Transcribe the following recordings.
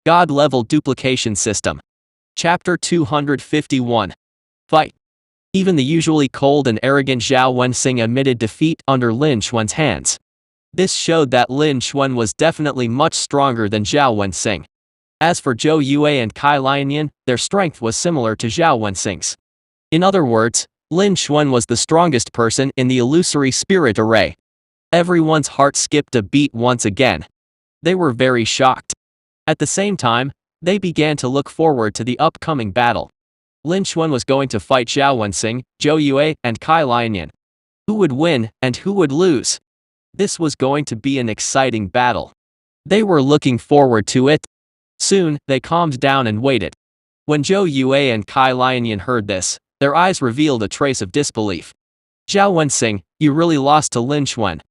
God-level duplication system. Chapter 251. Fight. Even the usually cold and arrogant Zhao Wenxing admitted defeat under Lin Xuan's hands. This showed that Lin Xuan was definitely much stronger than Zhao Wenxing. As for Zhou Yue and Kai Lianyan, their strength was similar to Zhao Wenxing's. In other words, Lin Xuan was the strongest person in the illusory spirit array. Everyone's heart skipped a beat once again. They were very shocked. At the same time, they began to look forward to the upcoming battle. Lin Xuan was going to fight Zhao Wenxing, Zhou Yue, and Kai Lianyan. Who would win and who would lose? This was going to be an exciting battle. They were looking forward to it. Soon, they calmed down and waited. When Zhou Yue and Kai Lianyan heard this, their eyes revealed a trace of disbelief. Zhao Wenxing, you really lost to Lin Xuan.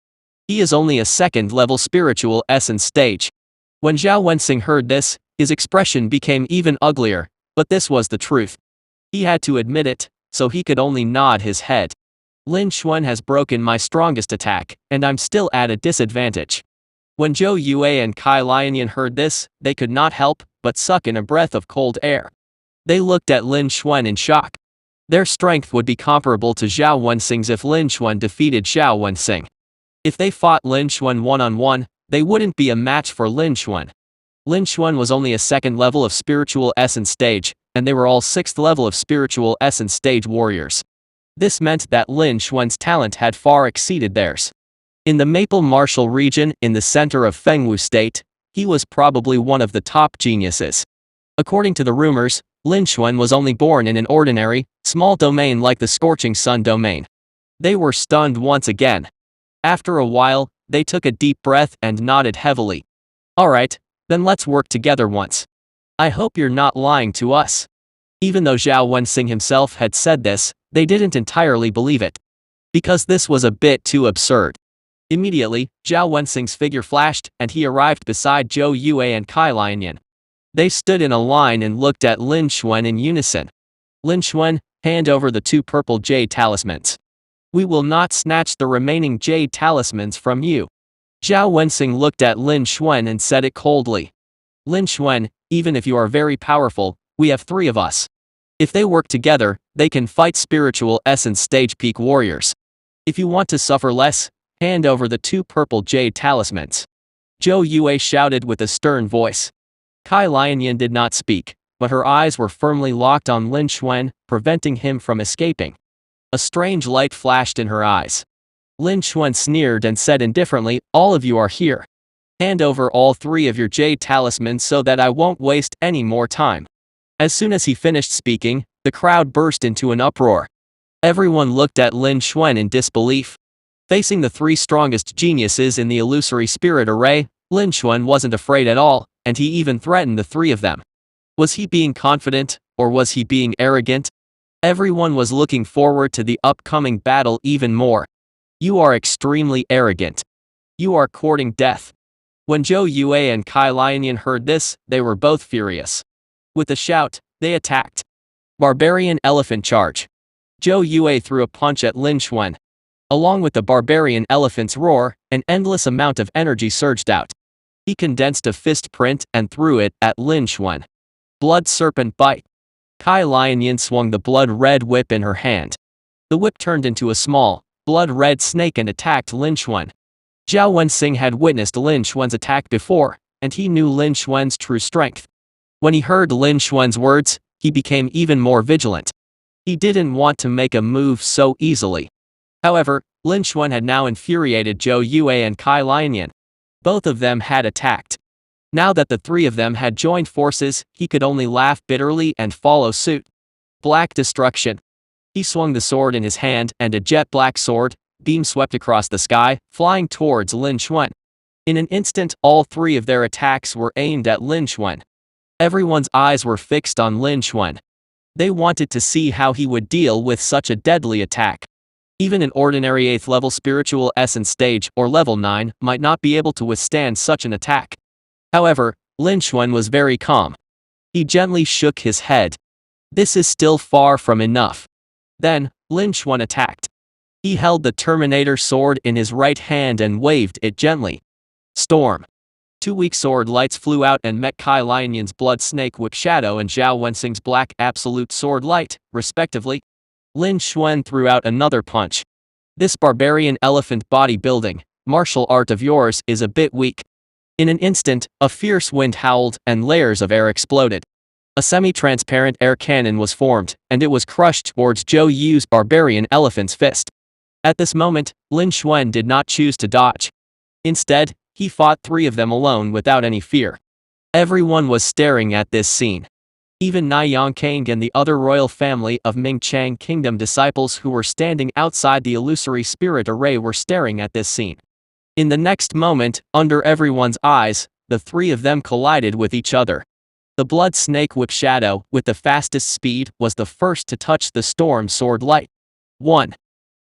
He is only a second-level spiritual essence stage. When Zhao Wenxing heard this, his expression became even uglier, but this was the truth. He had to admit it, so he could only nod his head. Lin Xuan has broken my strongest attack, and I'm still at a disadvantage. When Zhou Yue and Kai Lianyan heard this, they could not help but suck in a breath of cold air. They looked at Lin Xuan in shock. Their strength would be comparable to Zhao Wenxing's if Lin Xuan defeated Zhao Wenxing. If they fought Lin Xuan one-on-one, they wouldn't be a match for Lin Xuan. Lin Xuan was only a second level of spiritual essence stage, and they were all sixth level of spiritual essence stage warriors. This meant that Lin Xuan's talent had far exceeded theirs. In the Maple Martial region in the center of Fengwu State, he was probably one of the top geniuses. According to the rumors, Lin Xuan was only born in an ordinary, small domain like the Scorching Sun domain. They were stunned once again. After a while, they took a deep breath and nodded heavily. Alright, then let's work together once. I hope you're not lying to us. Even though Zhao Wenxing himself had said this, they didn't entirely believe it. Because this was a bit too absurd. Immediately, Zhao Wenxing's figure flashed and he arrived beside Zhou Yue and Kai Lianyan. They stood in a line and looked at Lin Xuan in unison. Lin Xuan, hand over the 2 purple jade talismans. We will not snatch the remaining jade talismans from you. Zhao Wenxing looked at Lin Xuan and said it coldly. Lin Xuan, even if you are very powerful, we have 3 of us. If they work together, they can fight spiritual essence stage peak warriors. If you want to suffer less, hand over the 2 purple jade talismans. Zhou Yue shouted with a stern voice. Kai Lianyan did not speak, but her eyes were firmly locked on Lin Xuan, preventing him from escaping. A strange light flashed in her eyes. Lin Xuan sneered and said indifferently, all of you are here. Hand over all 3 of your jade talismans so that I won't waste any more time. As soon as he finished speaking, the crowd burst into an uproar. Everyone looked at Lin Xuan in disbelief. Facing the 3 strongest geniuses in the illusory spirit array, Lin Xuan wasn't afraid at all, and he even threatened the 3 of them. Was he being confident, or was he being arrogant? Everyone was looking forward to the upcoming battle even more. You are extremely arrogant. You are courting death. When Zhou Yue and Kai Lianyan heard this, they were both furious. With a shout, they attacked. Barbarian Elephant Charge. Zhou Yue threw a punch at Lin Xuan. Along with the barbarian elephant's roar, an endless amount of energy surged out. He condensed a fist print and threw it at Lin Xuan. Blood Serpent Bite. Kai Lianyan swung the blood-red whip in her hand. The whip turned into a small, blood-red snake and attacked Lin Xuan. Zhao Wenxing had witnessed Lin Xuan's attack before, and he knew Lin Xuan's true strength. When he heard Lin Xuan's words, he became even more vigilant. He didn't want to make a move so easily. However, Lin Xuan had now infuriated Zhou Yue and Kai Lianyan. Both of them had attacked. Now that the 3 of them had joined forces, he could only laugh bitterly and follow suit. Black Destruction. He swung the sword in his hand and a jet-black sword beam swept across the sky, flying towards Lin Xuan. In an instant, all 3 of their attacks were aimed at Lin Xuan. Everyone's eyes were fixed on Lin Xuan. They wanted to see how he would deal with such a deadly attack. Even an ordinary 8th level spiritual essence stage or level 9 might not be able to withstand such an attack. However, Lin Xuan was very calm. He gently shook his head. This is still far from enough. Then, Lin Xuan attacked. He held the Terminator sword in his right hand and waved it gently. Storm. Two weak sword lights flew out and met Kai Lianyan's blood snake whip shadow and Zhao Wensing's black absolute sword light, respectively. Lin Xuan threw out another punch. This barbarian elephant bodybuilding martial art of yours is a bit weak. In an instant, a fierce wind howled and layers of air exploded. A semi-transparent air cannon was formed, and it was crushed towards Zhou Yu's barbarian elephant's fist. At this moment, Lin Xuan did not choose to dodge. Instead, he fought three of them alone without any fear. Everyone was staring at this scene. Even Nai Yongkang and the other royal family of Ming Chang Kingdom disciples who were standing outside the illusory spirit array were staring at this scene. In the next moment, under everyone's eyes, the three of them collided with each other. The blood snake whip shadow, with the fastest speed, was the first to touch the storm sword light. 1.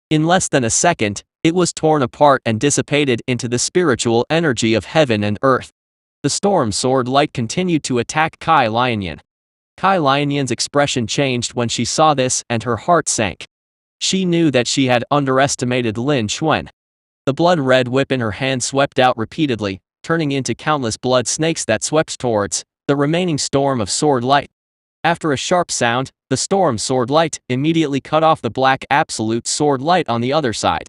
In less than a second, it was torn apart and dissipated into the spiritual energy of heaven and earth. The storm sword light continued to attack Kai Lianyan. Kai Lianyan's expression changed when she saw this and her heart sank. She knew that she had underestimated Lin Xuan. The blood-red whip in her hand swept out repeatedly, turning into countless blood snakes that swept towards the remaining storm of sword light. After a sharp sound, the storm sword light immediately cut off the black absolute sword light on the other side.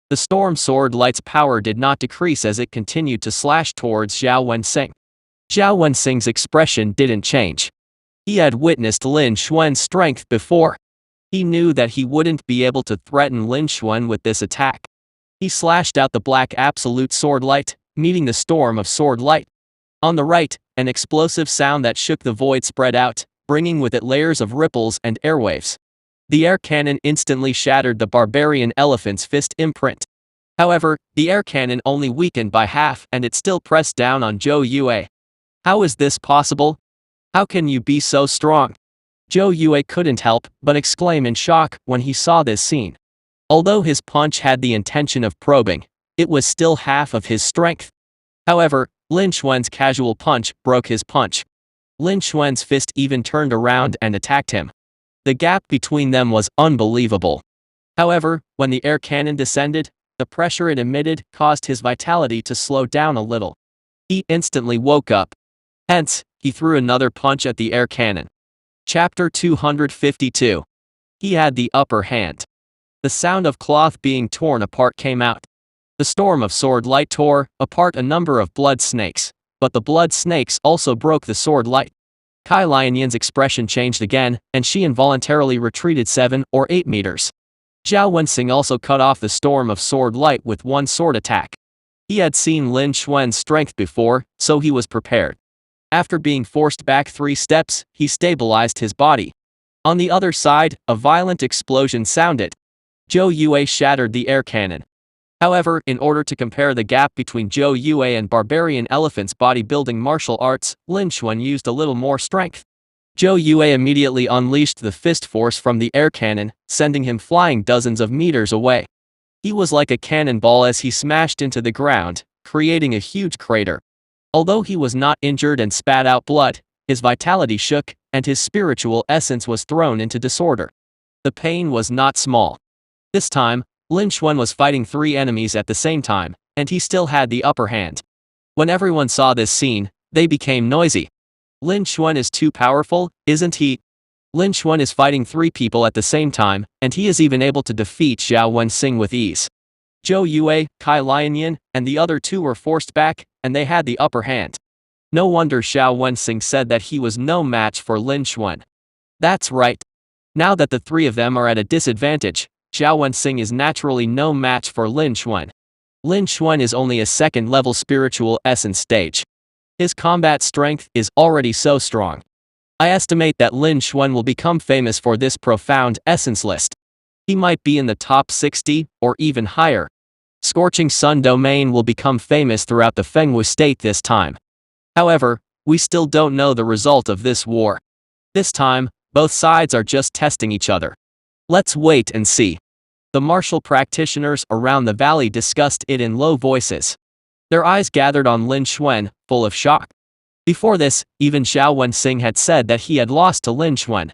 The storm sword light's power did not decrease as it continued to slash towards Zhao Wensing. Zhao Wensing's expression didn't change. He had witnessed Lin Xuan's strength before. He knew that he wouldn't be able to threaten Lin Xuan with this attack. He slashed out the black absolute sword light, meeting the storm of sword light. On the right, an explosive sound that shook the void spread out, bringing with it layers of ripples and airwaves. The air cannon instantly shattered the barbarian elephant's fist imprint. However, the air cannon only weakened by half and it still pressed down on Zhou Yue. How is this possible? How can you be so strong? Zhou Yue couldn't help but exclaim in shock when he saw this scene. Although his punch had the intention of probing, it was still half of his strength. However, Lin Xuan's casual punch broke his punch. Lin Xuan's fist even turned around and attacked him. The gap between them was unbelievable. However, when the air cannon descended, the pressure it emitted caused his vitality to slow down a little. He instantly woke up. Hence, he threw another punch at the air cannon. Chapter 252. He had the upper hand. The sound of cloth being torn apart came out. The storm of sword light tore apart a number of blood snakes, but the blood snakes also broke the sword light. Kai Lianyan's expression changed again, and she involuntarily retreated 7 or 8 meters. Zhao Wensing also cut off the storm of sword light with one sword attack. He had seen Lin Xuan's strength before, so he was prepared. After being forced back 3 steps, he stabilized his body. On the other side, a violent explosion sounded. Zhou Yue shattered the air cannon. However, in order to compare the gap between Zhou Yue and barbarian elephant's bodybuilding martial arts, Lin Xuan used a little more strength. Zhou Yue immediately unleashed the fist force from the air cannon, sending him flying dozens of meters away. He was like a cannonball as he smashed into the ground, creating a huge crater. Although he was not injured and spat out blood, his vitality shook, and his spiritual essence was thrown into disorder. The pain was not small. This time, Lin Xuan was fighting 3 enemies at the same time, and he still had the upper hand. When everyone saw this scene, they became noisy. Lin Xuan is too powerful, isn't he? Lin Xuan is fighting 3 people at the same time, and he is even able to defeat Zhao Wensing with ease. Zhou Yue, Kai Lianyan, and the other 2 were forced back, and they had the upper hand. No wonder Zhao Wensing said that he was no match for Lin Xuan. That's right. Now that the 3 of them are at a disadvantage, Zhao Wensing is naturally no match for Lin Xuan. Lin Xuan is only a 2nd-level spiritual essence stage. His combat strength is already so strong. I estimate that Lin Xuan will become famous for this profound essence list. He might be in the top 60, or even higher. Scorching Sun Domain will become famous throughout the Fengwu state this time. However, we still don't know the result of this war. This time, both sides are just testing each other. Let's wait and see. The martial practitioners around the valley discussed it in low voices. Their eyes gathered on Lin Xuan, full of shock. Before this, even Zhao Wensing had said that he had lost to Lin Xuan.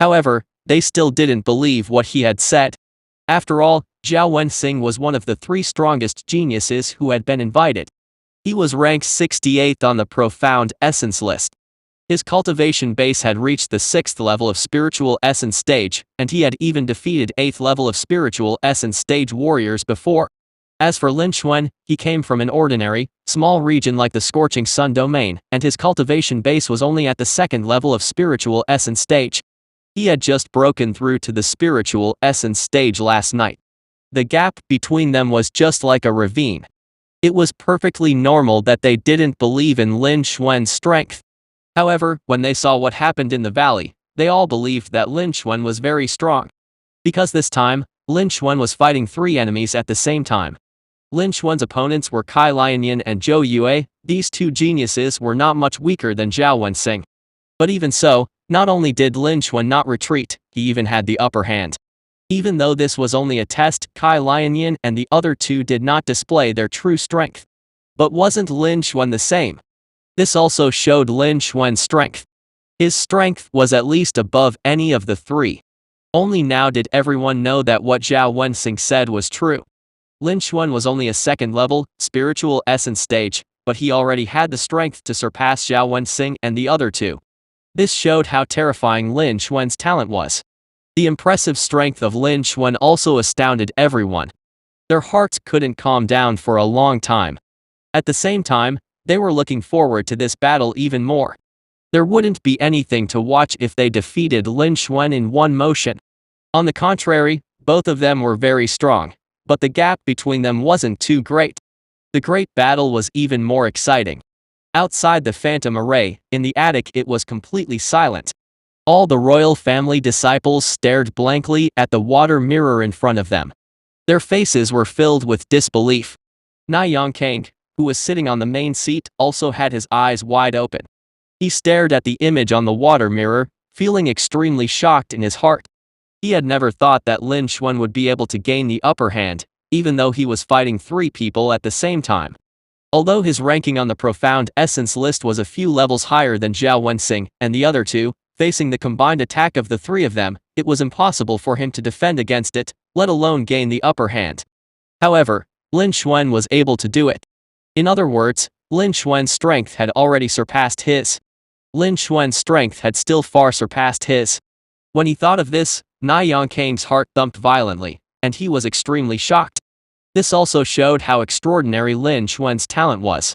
However, they still didn't believe what he had said. After all, Zhao Wensing was one of the 3 strongest geniuses who had been invited. He was ranked 68th on the Profound Essence list. His cultivation base had reached the 6th level of Spiritual Essence stage, and he had even defeated 8th level of Spiritual Essence stage warriors before. As for Lin Xuan, he came from an ordinary, small region like the Scorching Sun domain, and his cultivation base was only at the 2nd level of Spiritual Essence stage. He had just broken through to the Spiritual Essence stage last night. The gap between them was just like a ravine. It was perfectly normal that they didn't believe in Lin Xuan's strength. However, when they saw what happened in the valley, they all believed that Lin Xuan was very strong. Because this time, Lin Xuan was fighting 3 enemies at the same time. Lin Xuan's opponents were Kai Lianyan and Zhou Yue. These 2 geniuses were not much weaker than Zhao Wenxing. But even so, not only did Lin Xuan not retreat, he even had the upper hand. Even though this was only a test, Kai Lianyan and the other 2 did not display their true strength. But wasn't Lin Xuan the same? This also showed Lin Xuan's strength. His strength was at least above any of the 3. Only now did everyone know that what Zhao Wenxing said was true. Lin Xuan was only a 2nd level, Spiritual Essence stage, but he already had the strength to surpass Zhao Wenxing and the other 2. This showed how terrifying Lin Xuan's talent was. The impressive strength of Lin Xuan also astounded everyone. Their hearts couldn't calm down for a long time. At the same time, they were looking forward to this battle even more. There wouldn't be anything to watch if they defeated Lin Xuan in one motion. On the contrary, both of them were very strong, but the gap between them wasn't too great. The great battle was even more exciting. Outside the Phantom Array, in the attic it was completely silent. All the royal family disciples stared blankly at the water mirror in front of them. Their faces were filled with disbelief. Na Yongkang, who was sitting on the main seat, also had his eyes wide open. He stared at the image on the water mirror, feeling extremely shocked in his heart. He had never thought that Lin Xuan would be able to gain the upper hand, even though he was fighting 3 people at the same time. Although his ranking on the Profound Essence list was a few levels higher than Zhao Wenxing and the other 2, facing the combined attack of the 3 of them, it was impossible for him to defend against it, let alone gain the upper hand. However, Lin Xuan was able to do it. In other words, Lin Xuan's strength had already surpassed his. Lin Xuan's strength had still far surpassed his. When he thought of this, Na Yongkang's heart thumped violently, and he was extremely shocked. This also showed how extraordinary Lin Xuan's talent was.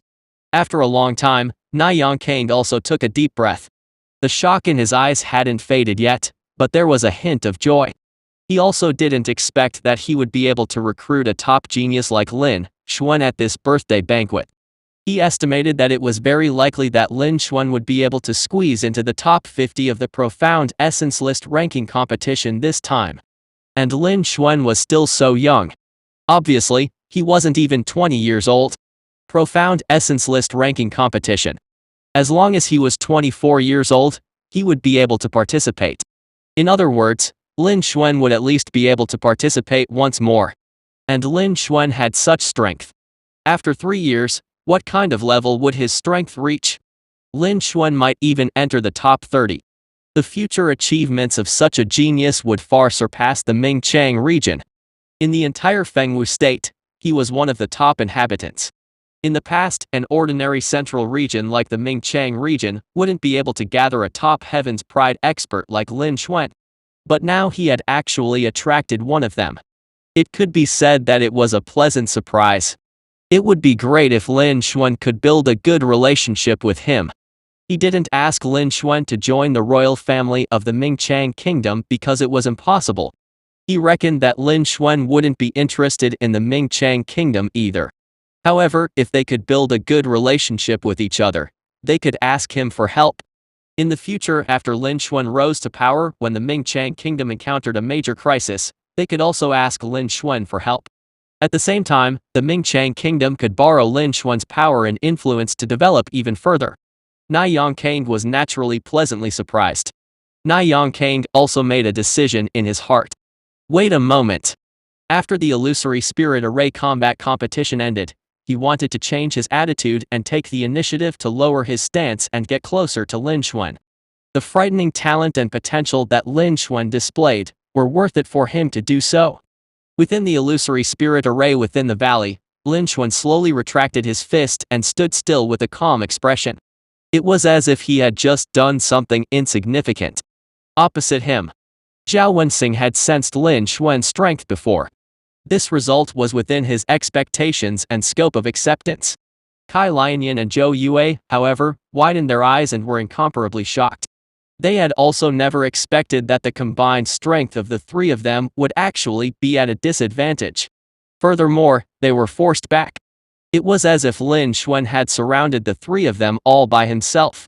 After a long time, Na Yongkang also took a deep breath. The shock in his eyes hadn't faded yet, but there was a hint of joy. He also didn't expect that he would be able to recruit a top genius like Lin Xuan at this birthday banquet. He estimated that it was very likely that Lin Xuan would be able to squeeze into the top 50 of the Profound Essence list ranking competition this time. And Lin Xuan was still so young. Obviously, he wasn't even 20 years old. Profound Essence list ranking competition. As long as he was 24 years old, he would be able to participate. In other words, Lin Xuan would at least be able to participate once more. And Lin Xuan had such strength. After 3 years, what kind of level would his strength reach? Lin Xuan might even enter the top 30. The future achievements of such a genius would far surpass the Mingchang region. In the entire Fengwu state, he was one of the top inhabitants. In the past, an ordinary central region like the Mingchang region wouldn't be able to gather a top Heaven's Pride expert like Lin Xuan. But now he had actually attracted one of them. It could be said that it was a pleasant surprise. It would be great if Lin Xuan could build a good relationship with him. He didn't ask Lin Xuan to join the royal family of the Mingchang kingdom because it was impossible. He reckoned that Lin Xuan wouldn't be interested in the Mingchang kingdom either. However, if they could build a good relationship with each other, they could ask him for help. In the future, after Lin Xuan rose to power, when the Mingchang kingdom encountered a major crisis, they could also ask Lin Xuan for help. At the same time, the Mingchang kingdom could borrow Lin Xuan's power and influence to develop even further. Na Yongkang was naturally pleasantly surprised. Na Yongkang also made a decision in his heart. Wait a moment. After the illusory spirit array combat competition ended, he wanted to change his attitude and take the initiative to lower his stance and get closer to Lin Xuan. The frightening talent and potential that Lin Xuan displayed were worth it for him to do so. Within the illusory spirit array within the valley, Lin Xuan slowly retracted his fist and stood still with a calm expression. It was as if he had just done something insignificant. Opposite him, Zhao Wenxing had sensed Lin Xuan's strength before. This result was within his expectations and scope of acceptance. Kai Lianyan and Zhou Yue, however, widened their eyes and were incomparably shocked. They had also never expected that the combined strength of the three of them would actually be at a disadvantage. Furthermore, they were forced back. It was as if Lin Xuan had surrounded the three of them all by himself.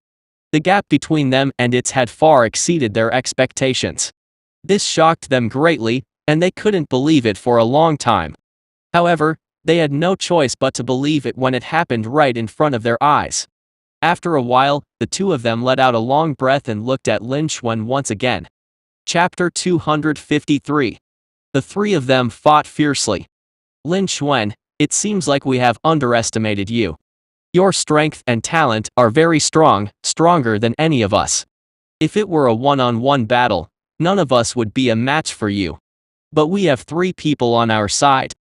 The gap between them and it had far exceeded their expectations. This shocked them greatly, and they couldn't believe it for a long time. However, they had no choice but to believe it when it happened right in front of their eyes. After a while, the two of them let out a long breath and looked at Lin Xuan once again. Chapter 253. The three of them fought fiercely. Lin Xuan, it seems like we have underestimated you. Your strength and talent are very strong, stronger than any of us. If it were a one-on-one battle, none of us would be a match for you. But we have three people on our side.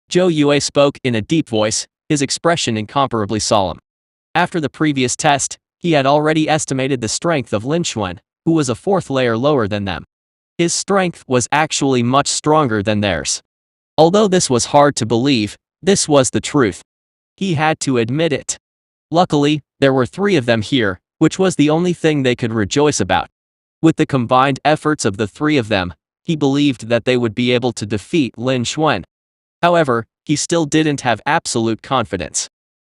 Zhou Yue spoke in a deep voice, his expression incomparably solemn. After the previous test, he had already estimated the strength of Lin Xuan, who was a fourth layer lower than them. His strength was actually much stronger than theirs. Although this was hard to believe, this was the truth. He had to admit it. Luckily, there were three of them here, which was the only thing they could rejoice about. With the combined efforts of the three of them, he believed that they would be able to defeat Lin Xuan. However, he still didn't have absolute confidence.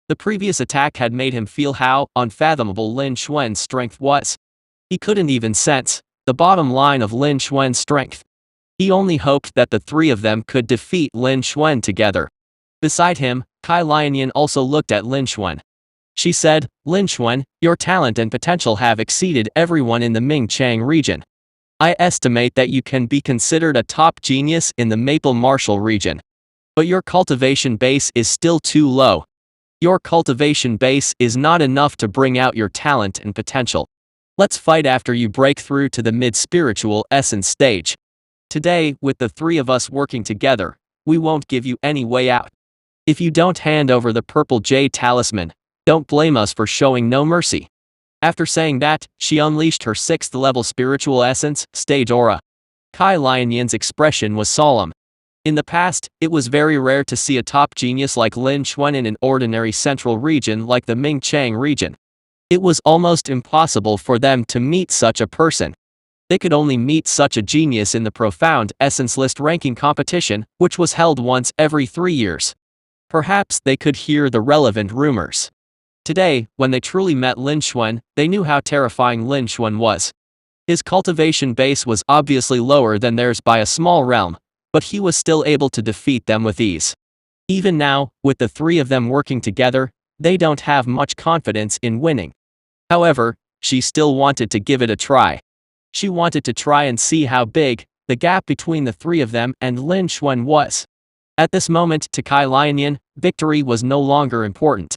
The previous attack had made him feel how unfathomable Lin Xuan's strength was. He couldn't even sense the bottom line of Lin Xuan's strength. He only hoped that the three of them could defeat Lin Xuan together. Beside him, Kai Lianyan also looked at Lin Xuan. She said, Lin Xuan, your talent and potential have exceeded everyone in the Mingchang region. I estimate that you can be considered a top genius in the Maple Martial region. But your cultivation base is still too low. Your cultivation base is not enough to bring out your talent and potential. Let's fight after you break through to the mid-spiritual essence stage. Today, with the three of us working together, we won't give you any way out. If you don't hand over the purple jade talisman, don't blame us for showing no mercy. After saying that, she unleashed her 6th level spiritual essence stage aura. Kai Lianyan's expression was solemn. In the past, it was very rare to see a top genius like Lin Xuan in an ordinary central region like the Mingchang region. It was almost impossible for them to meet such a person. They could only meet such a genius in the profound essence list ranking competition, which was held once every 3 years. Perhaps they could hear the relevant rumors. Today, when they truly met Lin Xuan, they knew how terrifying Lin Xuan was. His cultivation base was obviously lower than theirs by a small realm, but he was still able to defeat them with ease. Even now, with the three of them working together, they don't have much confidence in winning. However, she still wanted to give it a try. She wanted to try and see how big the gap between the three of them and Lin Xuan was. At this moment, to Kai Lianyan, victory was no longer important.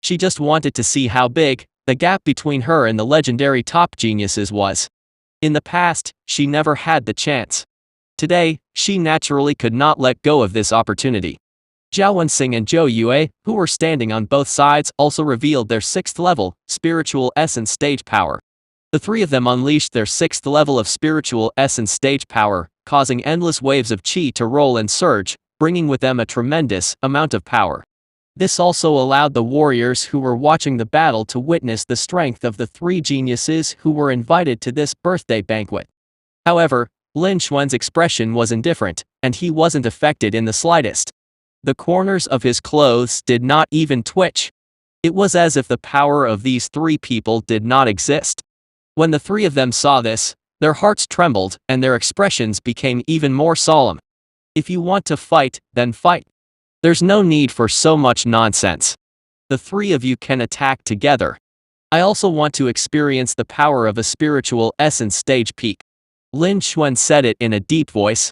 She just wanted to see how big the gap between her and the legendary top geniuses was. In the past, she never had the chance. Today, she naturally could not let go of this opportunity. Zhao Wenxing and Zhou Yue, who were standing on both sides, also revealed their 6th level spiritual essence stage power. The three of them unleashed their 6th level of spiritual essence stage power, causing endless waves of qi to roll and surge, bringing with them a tremendous amount of power. This also allowed the warriors who were watching the battle to witness the strength of the three geniuses who were invited to this birthday banquet. However, Lin Xuan's expression was indifferent, and he wasn't affected in the slightest. The corners of his clothes did not even twitch. It was as if the power of these three people did not exist. When the three of them saw this, their hearts trembled and their expressions became even more solemn. If you want to fight, then fight. There's no need for so much nonsense. The three of you can attack together. I also want to experience the power of a spiritual essence stage peak. Lin Xuan said it in a deep voice.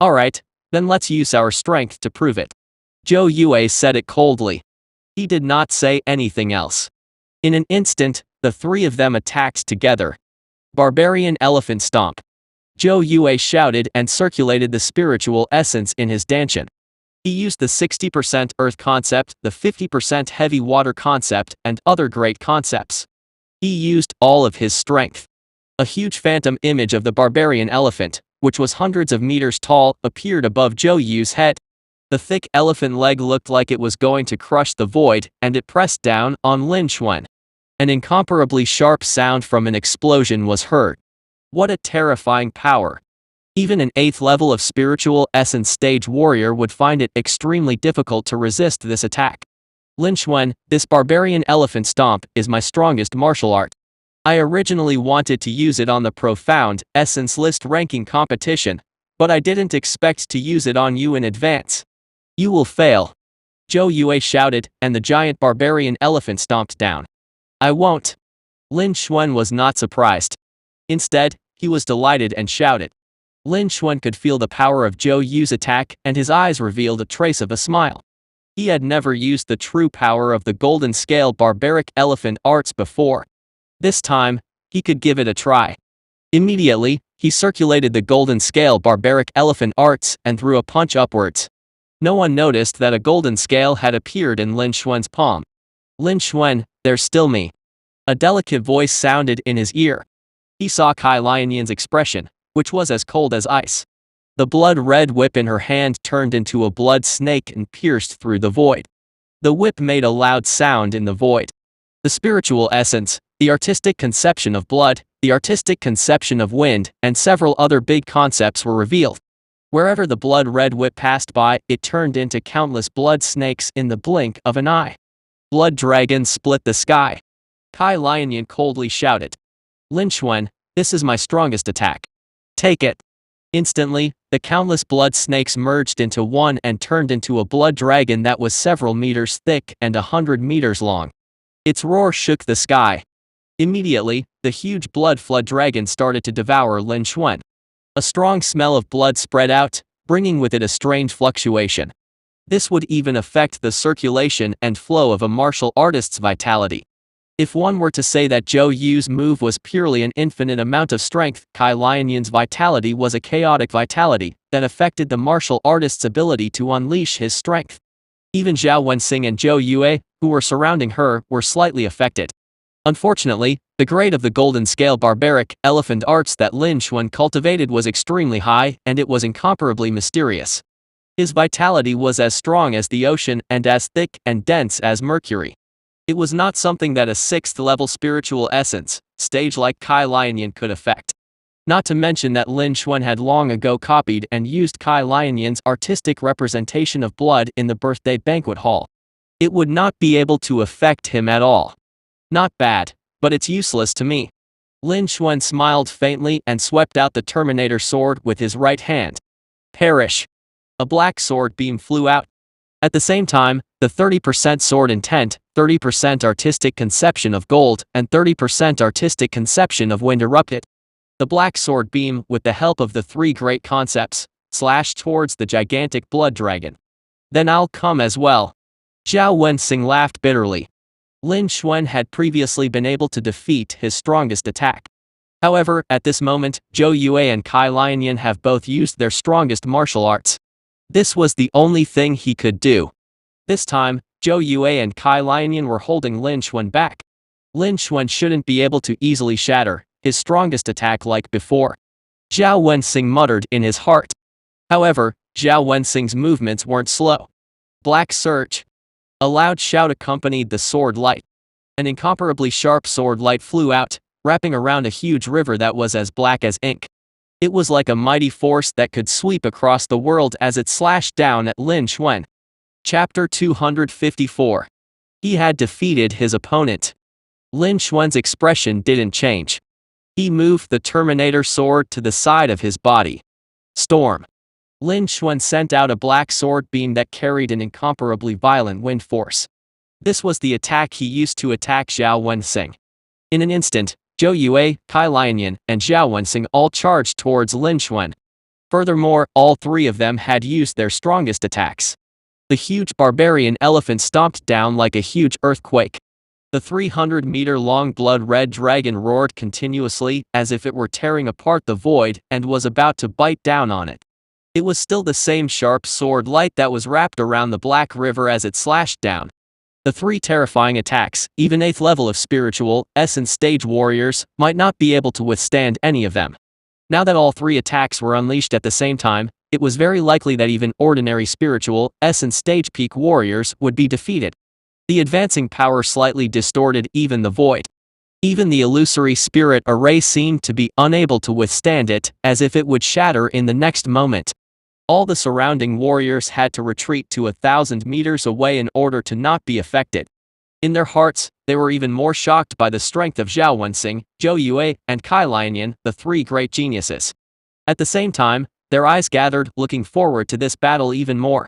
Alright, then let's use our strength to prove it. Zhou Yue said it coldly. He did not say anything else. In an instant, the three of them attacked together. Barbarian Elephant Stomp. Zhou Yue shouted and circulated the spiritual essence in his danshan. He used the 60% earth concept, the 50% heavy water concept, and other great concepts. He used all of his strength. A huge phantom image of the barbarian elephant, which was hundreds of meters tall, appeared above Zhou Yu's head. The thick elephant leg looked like it was going to crush the void, and it pressed down on Lin Xuan. An incomparably sharp sound from an explosion was heard. What a terrifying power! Even an 8th level of spiritual essence stage warrior would find it extremely difficult to resist this attack. Lin Xuan, this barbarian elephant stomp is my strongest martial art. I originally wanted to use it on the profound essence list ranking competition, but I didn't expect to use it on you in advance. You will fail. Zhou Yue shouted, and the giant barbarian elephant stomped down. I won't. Lin Xuan was not surprised. Instead, he was delighted and shouted. Lin Xuan could feel the power of Zhou Yu's attack, and his eyes revealed a trace of a smile. He had never used the true power of the golden scale barbaric elephant arts before. This time, he could give it a try. Immediately, he circulated the golden scale barbaric elephant arts and threw a punch upwards. No one noticed that a golden scale had appeared in Lin Xuan's palm. Lin Xuan, there's still me. A delicate voice sounded in his ear. He saw Kai Lianyan's expression, which was as cold as ice. The blood-red whip in her hand turned into a blood snake and pierced through the void. The whip made a loud sound in the void. The spiritual essence, the artistic conception of blood, the artistic conception of wind, and several other big concepts were revealed. Wherever the blood-red whip passed by, it turned into countless blood snakes in the blink of an eye. Blood dragons split the sky. Kai Lianyan coldly shouted. Lin Xuan, this is my strongest attack. Take it. Instantly, the countless blood snakes merged into one and turned into a blood dragon that was several meters thick and 100 meters long. Its roar shook the sky. Immediately, the huge blood flood dragon started to devour Lin Xuan. A strong smell of blood spread out, bringing with it a strange fluctuation. This would even affect the circulation and flow of a martial artist's vitality. If one were to say that Zhou Yu's move was purely an infinite amount of strength, Kai Lianyan's vitality was a chaotic vitality that affected the martial artist's ability to unleash his strength. Even Zhao Wenxing and Zhou Yue, who were surrounding her, were slightly affected. Unfortunately, the grade of the golden scale barbaric elephant arts that Lin Xuan cultivated was extremely high, and it was incomparably mysterious. His vitality was as strong as the ocean and as thick and dense as mercury. It was not something that a 6th level spiritual essence stage like Kai Lianyan could affect. Not to mention that Lin Xuan had long ago copied and used Kai Lianyan's artistic representation of blood in the birthday banquet hall. It would not be able to affect him at all. Not bad, but it's useless to me. Lin Xuan smiled faintly and swept out the Terminator sword with his right hand. Perish. A black sword beam flew out. At the same time, the 30% sword intent, 30% artistic conception of gold, and 30% artistic conception of wind erupted. The black sword beam, with the help of the 3 great concepts, slashed towards the gigantic blood dragon. Then I'll come as well. Zhao Wenxing laughed bitterly. Lin Xuan had previously been able to defeat his strongest attack. However, at this moment, Zhou Yue and Kai Lianyan have both used their strongest martial arts. This was the only thing he could do. This time, Zhou Yue and Kai Lianyan were holding Lin Xuan back. Lin Xuan shouldn't be able to easily shatter his strongest attack like before. Zhao Wenxing muttered in his heart. However, Zhao Wenxing's movements weren't slow. Black surge. A loud shout accompanied the sword light. An incomparably sharp sword light flew out, wrapping around a huge river that was as black as ink. It was like a mighty force that could sweep across the world as it slashed down at Lin Xuan. Chapter 254. He had defeated his opponent. Lin Xuan's expression didn't change. He moved the Terminator sword to the side of his body. Storm. Lin Xuan sent out a black sword beam that carried an incomparably violent wind force. This was the attack he used to attack Zhao Wenxing. In an instant, Zhou Yue, Kai Lianyan, and Zhao Wenxing all charged towards Lin Xuan. Furthermore, all 3 of them had used their strongest attacks. The huge barbarian elephant stomped down like a huge earthquake. The 300-meter-long blood-red dragon roared continuously as if it were tearing apart the void and was about to bite down on it. It was still the same sharp sword light that was wrapped around the Black River as it slashed down. The three terrifying attacks, even 8th level of spiritual essence stage warriors, might not be able to withstand any of them. Now that all three attacks were unleashed at the same time, it was very likely that even ordinary spiritual essence stage peak warriors would be defeated. The advancing power slightly distorted even the void. Even the illusory spirit array seemed to be unable to withstand it, as if it would shatter in the next moment. All the surrounding warriors had to retreat to 1,000 meters away in order to not be affected. In their hearts, they were even more shocked by the strength of Zhao Wenxing, Zhou Yue, and Kai Lianyan, the three great geniuses. At the same time, their eyes gathered, looking forward to this battle even more.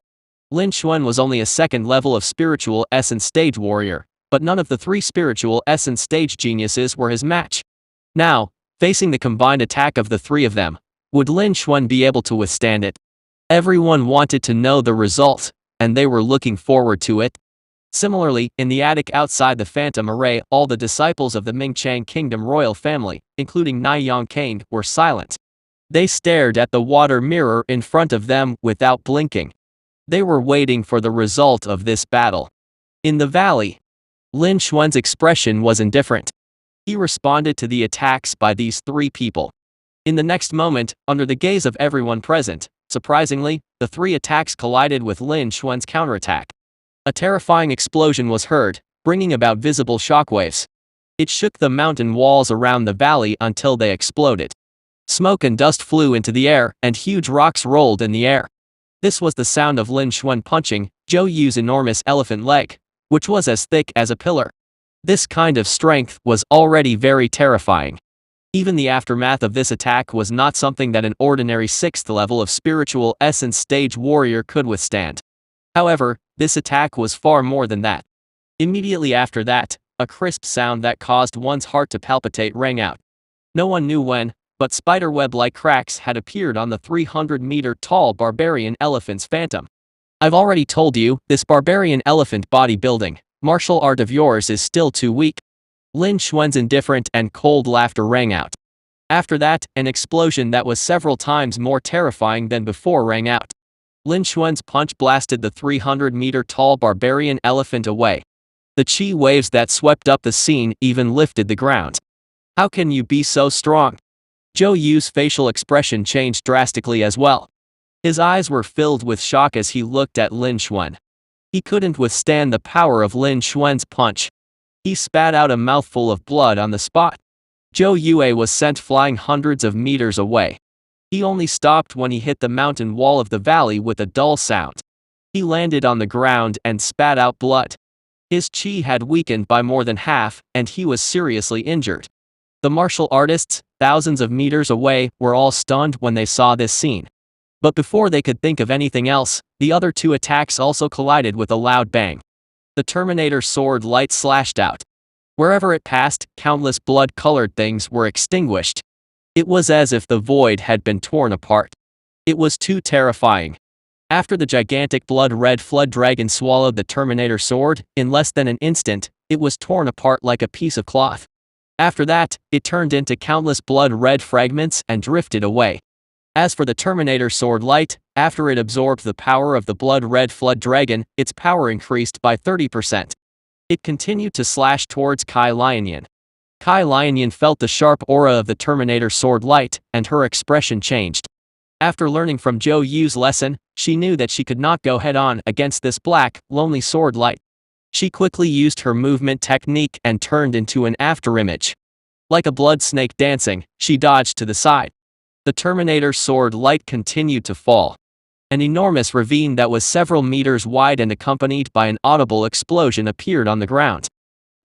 Lin Xuan was only a 2nd level of spiritual essence stage warrior, but none of the three spiritual essence stage geniuses were his match. Now, facing the combined attack of the three of them, would Lin Xuan be able to withstand it? Everyone wanted to know the result, and they were looking forward to it. Similarly, in the attic outside the Phantom Array, all the disciples of the Mingchang Kingdom royal family, including Nai Yongkang, were silent. They stared at the water mirror in front of them without blinking. They were waiting for the result of this battle. In the valley, Lin Xuan's expression was indifferent. He responded to the attacks by these three people. In the next moment, under the gaze of everyone present, surprisingly, the three attacks collided with Lin Xuan's counterattack. A terrifying explosion was heard, bringing about visible shockwaves. It shook the mountain walls around the valley until they exploded. Smoke and dust flew into the air, and huge rocks rolled in the air. This was the sound of Lin Xuan punching Zhou Yu's enormous elephant leg, which was as thick as a pillar. This kind of strength was already very terrifying. Even the aftermath of this attack was not something that an ordinary 6th level of spiritual essence stage warrior could withstand. However, this attack was far more than that. Immediately after that, a crisp sound that caused one's heart to palpitate rang out. No one knew when, but spiderweb-like cracks had appeared on the 300-meter-tall barbarian elephant's phantom. I've already told you, this barbarian elephant bodybuilding martial art of yours is still too weak. Lin Xuan's indifferent and cold laughter rang out. After that, an explosion that was several times more terrifying than before rang out. Lin Xuan's punch blasted the 300-meter-tall barbarian elephant away. The chi waves that swept up the scene even lifted the ground. How can you be so strong? Zhou Yu's facial expression changed drastically as well. His eyes were filled with shock as he looked at Lin Xuan. He couldn't withstand the power of Lin Xuan's punch. He spat out a mouthful of blood on the spot. Zhou Yue was sent flying hundreds of meters away. He only stopped when he hit the mountain wall of the valley with a dull sound. He landed on the ground and spat out blood. His chi had weakened by more than half, and he was seriously injured. The martial artists, thousands of meters away, were all stunned when they saw this scene. But before they could think of anything else, the other two attacks also collided with a loud bang. The Terminator sword light slashed out. Wherever it passed, countless blood-colored things were extinguished. It was as if the void had been torn apart. It was too terrifying. After the gigantic blood-red flood dragon swallowed the Terminator sword, in less than an instant, it was torn apart like a piece of cloth. After that, it turned into countless blood-red fragments and drifted away. As for the Terminator sword light, after it absorbed the power of the blood-red flood dragon, its power increased by 30%. It continued to slash towards Kai Lianyan. Kai Lianyan felt the sharp aura of the Terminator sword light, and her expression changed. After learning from Zhou Yu's lesson, she knew that she could not go head-on against this black, lonely sword light. She quickly used her movement technique and turned into an afterimage. Like a blood snake dancing, she dodged to the side. The Terminator sword light continued to fall. An enormous ravine that was several meters wide and accompanied by an audible explosion appeared on the ground.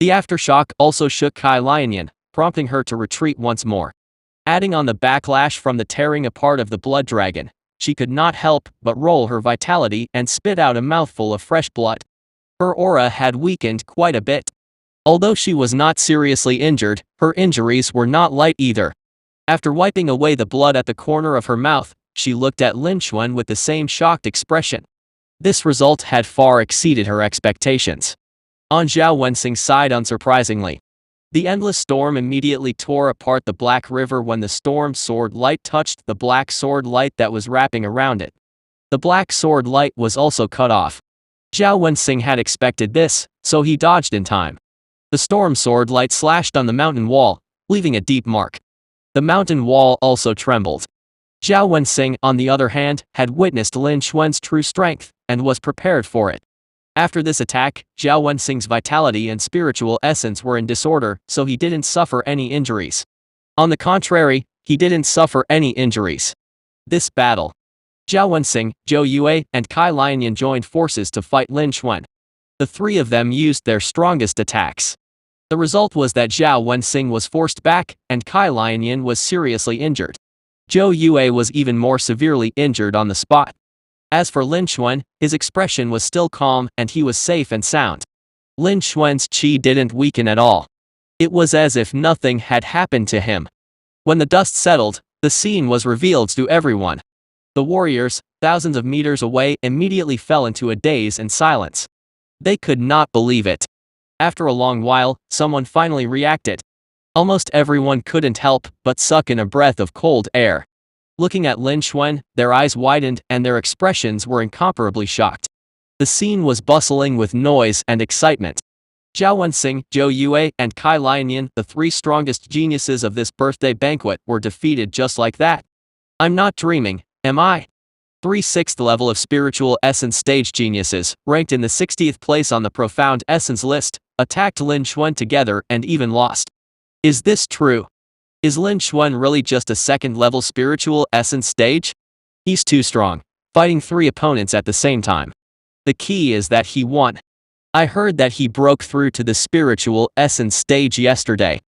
The aftershock also shook Kai Lianyan, prompting her to retreat once more. Adding on the backlash from the tearing apart of the blood dragon, she could not help but roll her vitality and spit out a mouthful of fresh blood. Her aura had weakened quite a bit. Although she was not seriously injured, her injuries were not light either. After wiping away the blood at the corner of her mouth, she looked at Lin Xuan with the same shocked expression. This result had far exceeded her expectations. On Zhao Wenxing's side, unsurprisingly, The endless storm immediately tore apart the Black River when the storm sword light touched the black sword light that was wrapping around it. The black sword light was also cut off. Zhao Wenxing had expected this, so he dodged in time. The storm sword light slashed on the mountain wall, leaving a deep mark. The mountain wall also trembled. Zhao Wenxing, on the other hand, had witnessed Lin Xuan's true strength, and was prepared for it. After this attack, Zhao Wenxing's vitality and spiritual essence were in disorder, so he didn't suffer any injuries. On the contrary, he didn't suffer any injuries. This battle. Zhao Wenxing, Zhou Yue, and Kai Lianyan joined forces to fight Lin Xuan. The three of them used their strongest attacks. The result was that Zhao Wenxing was forced back, and Kai Lianyan was seriously injured. Zhou Yue was even more severely injured on the spot. As for Lin Xuan, his expression was still calm and he was safe and sound. Lin Xuan's qi didn't weaken at all. It was as if nothing had happened to him. When the dust settled, the scene was revealed to everyone. The warriors, thousands of meters away, immediately fell into a daze and silence. They could not believe it. After a long while, someone finally reacted. Almost everyone couldn't help but suck in a breath of cold air. Looking at Lin Xuan, their eyes widened and their expressions were incomparably shocked. The scene was bustling with noise and excitement. Zhao Wenxing, Zhou Yue, and Kai Lianyan, the three strongest geniuses of this birthday banquet, were defeated just like that. I'm not dreaming, am I? 3 6th level of spiritual essence stage geniuses, ranked in the 60th place on the profound essence list, attacked Lin Xuan together and even lost. Is this true? Is Lin Xuan really just a 2nd level spiritual essence stage? He's too strong, fighting 3 opponents at the same time. The key is that he won. I heard that he broke through to the spiritual essence stage yesterday.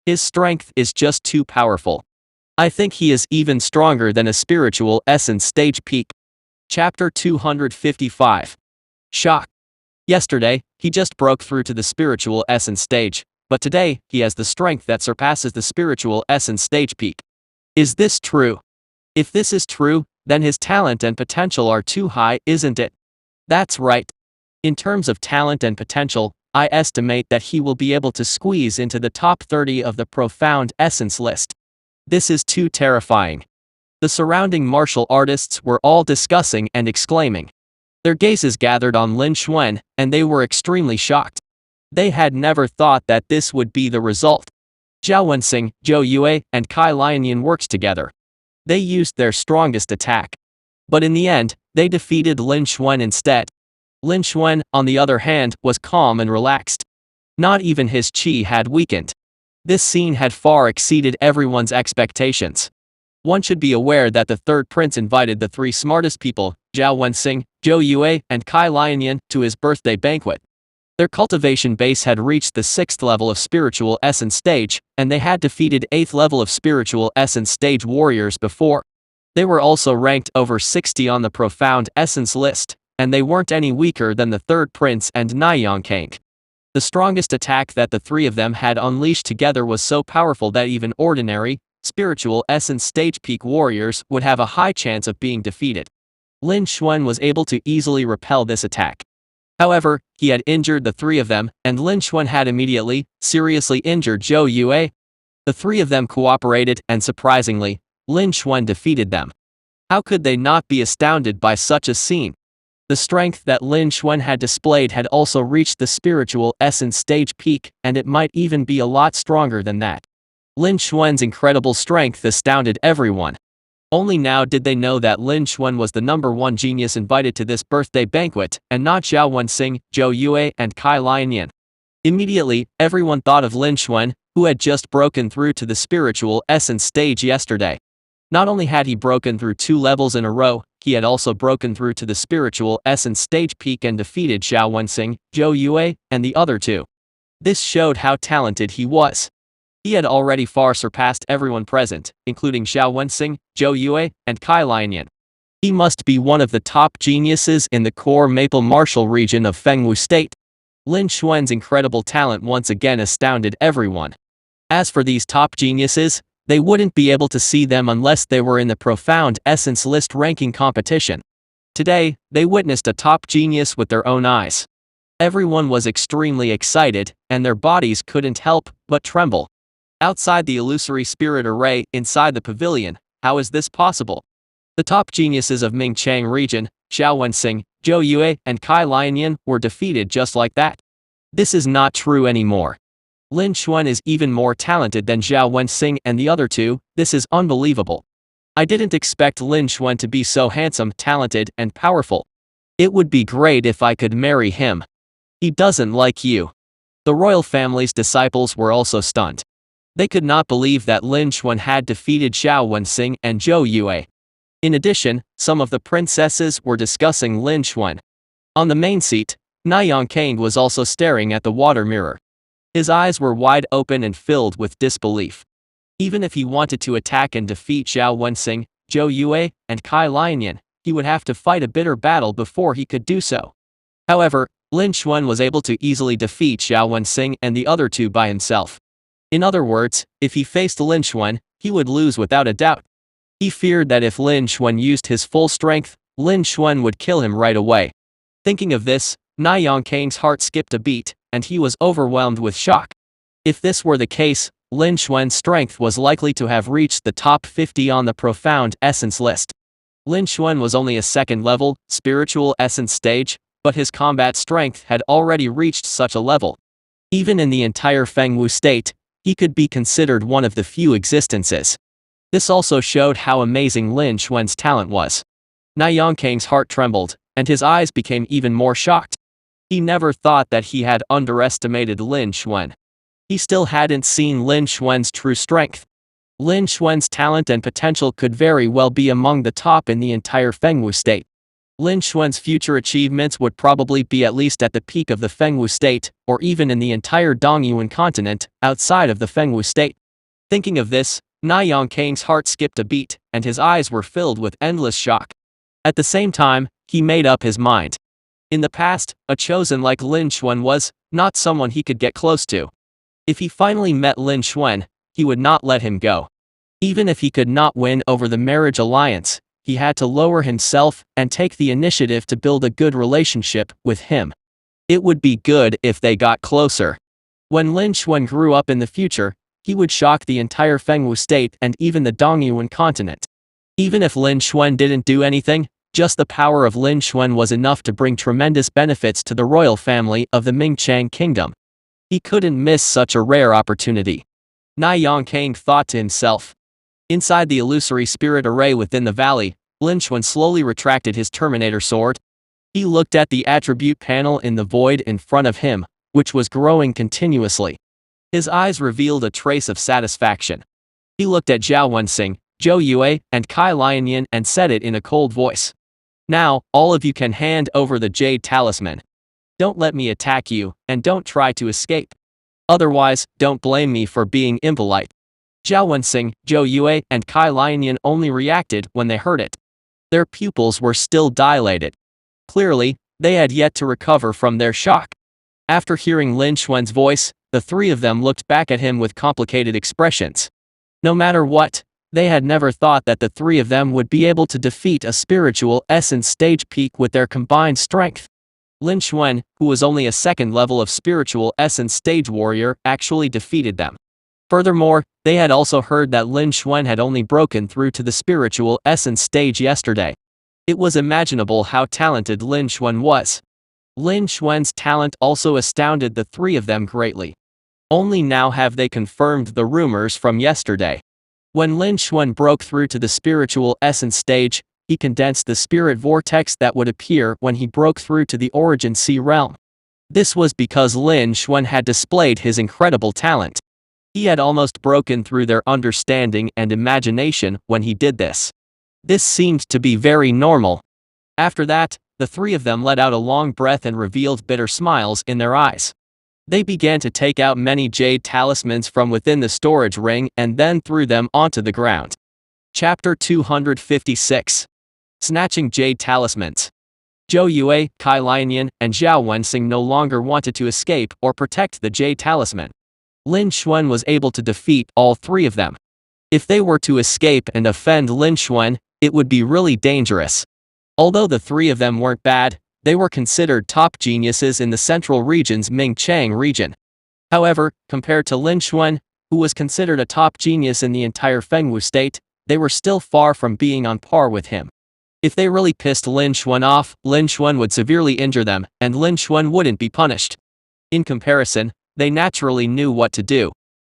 His strength is just too powerful. I think he is even stronger than a spiritual essence stage peak. Chapter 255. Shock. Yesterday, he just broke through to the spiritual essence stage. But today, he has the strength that surpasses the spiritual essence stage peak. Is this true? If this is true, then his talent and potential are too high, isn't it? That's right. In terms of talent and potential, I estimate that he will be able to squeeze into the top 30 of the profound essence list. This is too terrifying. The surrounding martial artists were all discussing and exclaiming. Their gazes gathered on Lin Xuan, and they were extremely shocked. They had never thought that this would be the result. Zhao Wenxing, Zhou Yue, and Kai Lianyan worked together. They used their strongest attack. But in the end, they defeated Lin Xuan instead. Lin Xuan, on the other hand, was calm and relaxed. Not even his qi had weakened. This scene had far exceeded everyone's expectations. One should be aware that the third prince invited the 3 smartest people, Zhao Wenxing, Zhou Yue, and Kai Lianyan, to his birthday banquet. Their cultivation base had reached the 6th level of spiritual essence stage, and they had defeated 8th level of spiritual essence stage warriors before. They were also ranked over 60 on the profound essence list, and they weren't any weaker than the third prince and Niyongkang. The strongest attack that the 3 of them had unleashed together was so powerful that even ordinary, spiritual essence stage peak warriors would have a high chance of being defeated. Lin Xuan was able to easily repel this attack. However, he had injured the 3 of them, and Lin Xuan had immediately, seriously injured Zhou Yue. The 3 of them cooperated, and surprisingly, Lin Xuan defeated them. How could they not be astounded by such a scene? The strength that Lin Xuan had displayed had also reached the spiritual essence stage peak, and it might even be a lot stronger than that. Lin Xuan's incredible strength astounded everyone. Only now did they know that Lin Xuan was the #1 genius invited to this birthday banquet, and not Zhao Wenxing, Zhou Yue, and Kai Lianyan. Immediately, everyone thought of Lin Xuan, who had just broken through to the spiritual essence stage yesterday. Not only had he broken through 2 levels in a row, he had also broken through to the spiritual essence stage peak and defeated Zhao Wenxing, Zhou Yue, and the other 2. This showed how talented he was. He had already far surpassed everyone present, including Zhao Wenxing, Zhou Yue, and Kai Lianyan. He must be one of the top geniuses in the core maple martial region of Fengwu State. Lin Xuan's incredible talent once again astounded everyone. As for these top geniuses, they wouldn't be able to see them unless they were in the profound essence list ranking competition. Today, they witnessed a top genius with their own eyes. Everyone was extremely excited, and their bodies couldn't help but tremble. Outside the illusory spirit array inside the pavilion, how is this possible? The top geniuses of Mingchang region, Xiao Wenxing, Zhou Yue, and Kai Lianyan, were defeated just like that. This is not true anymore. Lin Xuan is even more talented than Xiao Wenxing and the other two. This is unbelievable. I didn't expect Lin Xuan to be so handsome, talented, and powerful. It would be great if I could marry him. He doesn't like you. The royal family's disciples were also stunned. They could not believe that Lin Xuan had defeated Xiao Wenxing and Zhou Yue. In addition, some of the princesses were discussing Lin Xuan. On the main seat, Na Yongkang was also staring at the water mirror. His eyes were wide open and filled with disbelief. Even if he wanted to attack and defeat Xiao Wenxing, Zhou Yue, and Kai Lianyan, he would have to fight a bitter battle before he could do so. However, Lin Xuan was able to easily defeat Xiao Wenxing and the other two by himself. In other words, if he faced Lin Xuan, he would lose without a doubt. He feared that if Lin Xuan used his full strength, Lin Xuan would kill him right away. Thinking of this, Na Yongkang's heart skipped a beat, and he was overwhelmed with shock. If this were the case, Lin Xuan's strength was likely to have reached the top 50 on the profound essence list. Lin Xuan was only a second-level, spiritual essence stage, but his combat strength had already reached such a level. Even in the entire Fengwu state, he could be considered one of the few existences. This also showed how amazing Lin Xuan's talent was. Na Yongkang's heart trembled, and his eyes became even more shocked. He never thought that he had underestimated Lin Xuan. He still hadn't seen Lin Xuan's true strength. Lin Xuan's talent and potential could very well be among the top in the entire Fengwu state. Lin Xuan's future achievements would probably be at least at the peak of the Fengwu state, or even in the entire Dongyuan continent, outside of the Fengwu state. Thinking of this, Na Yongkang's heart skipped a beat, and his eyes were filled with endless shock. At the same time, he made up his mind. In the past, a chosen like Lin Xuan was not someone he could get close to. If he finally met Lin Xuan, he would not let him go. Even if he could not win over the marriage alliance, he had to lower himself and take the initiative to build a good relationship with him. It would be good if they got closer. When Lin Xuan grew up in the future, he would shock the entire Fengwu state and even the Dongyuan continent. Even if Lin Xuan didn't do anything, just the power of Lin Xuan was enough to bring tremendous benefits to the royal family of the Mingchang kingdom. He couldn't miss such a rare opportunity. Na Yongkang thought to himself. Inside the illusory spirit array within the valley, Lin Xuan slowly retracted his Terminator sword. He looked at the attribute panel in the void in front of him, which was growing continuously. His eyes revealed a trace of satisfaction. He looked at Zhao Wenxing, Zhou Yue, and Kai Lianyan and said it in a cold voice. Now, all of you can hand over the Jade Talisman. Don't let me attack you, and don't try to escape. Otherwise, don't blame me for being impolite. Zhao Wenxing, Zhou Yue, and Kai Lianyan only reacted when they heard it. Their pupils were still dilated. Clearly, they had yet to recover from their shock. After hearing Lin Xuan's voice, the three of them looked back at him with complicated expressions. No matter what, they had never thought that the three of them would be able to defeat a spiritual essence stage peak with their combined strength. Lin Xuan, who was only a second level of spiritual essence stage warrior, actually defeated them. Furthermore, they had also heard that Lin Xuan had only broken through to the spiritual essence stage yesterday. It was imaginable how talented Lin Xuan was. Lin Xuan's talent also astounded the three of them greatly. Only now have they confirmed the rumors from yesterday. When Lin Xuan broke through to the spiritual essence stage, he condensed the spirit vortex that would appear when he broke through to the origin sea realm. This was because Lin Xuan had displayed his incredible talent. He had almost broken through their understanding and imagination when he did this. This seemed to be very normal. After that, the three of them let out a long breath and revealed bitter smiles in their eyes. They began to take out many jade talismans from within the storage ring and then threw them onto the ground. Chapter 256. Snatching Jade Talismans. Zhou Yue, Kai Lianyan, and Zhao Wenxing no longer wanted to escape or protect the Jade Talisman. Lin Xuan was able to defeat all three of them. If they were to escape and offend Lin Xuan, it would be really dangerous. Although the three of them weren't bad, They were considered top geniuses in the central region's Mingchang region. However, compared to Lin Xuan, who was considered a top genius in the entire Fengwu state, they were still far from being on par with him. If they really pissed Lin Xuan off, Lin Xuan would severely injure them, and Lin Xuan wouldn't be punished. In comparison, they naturally knew what to do.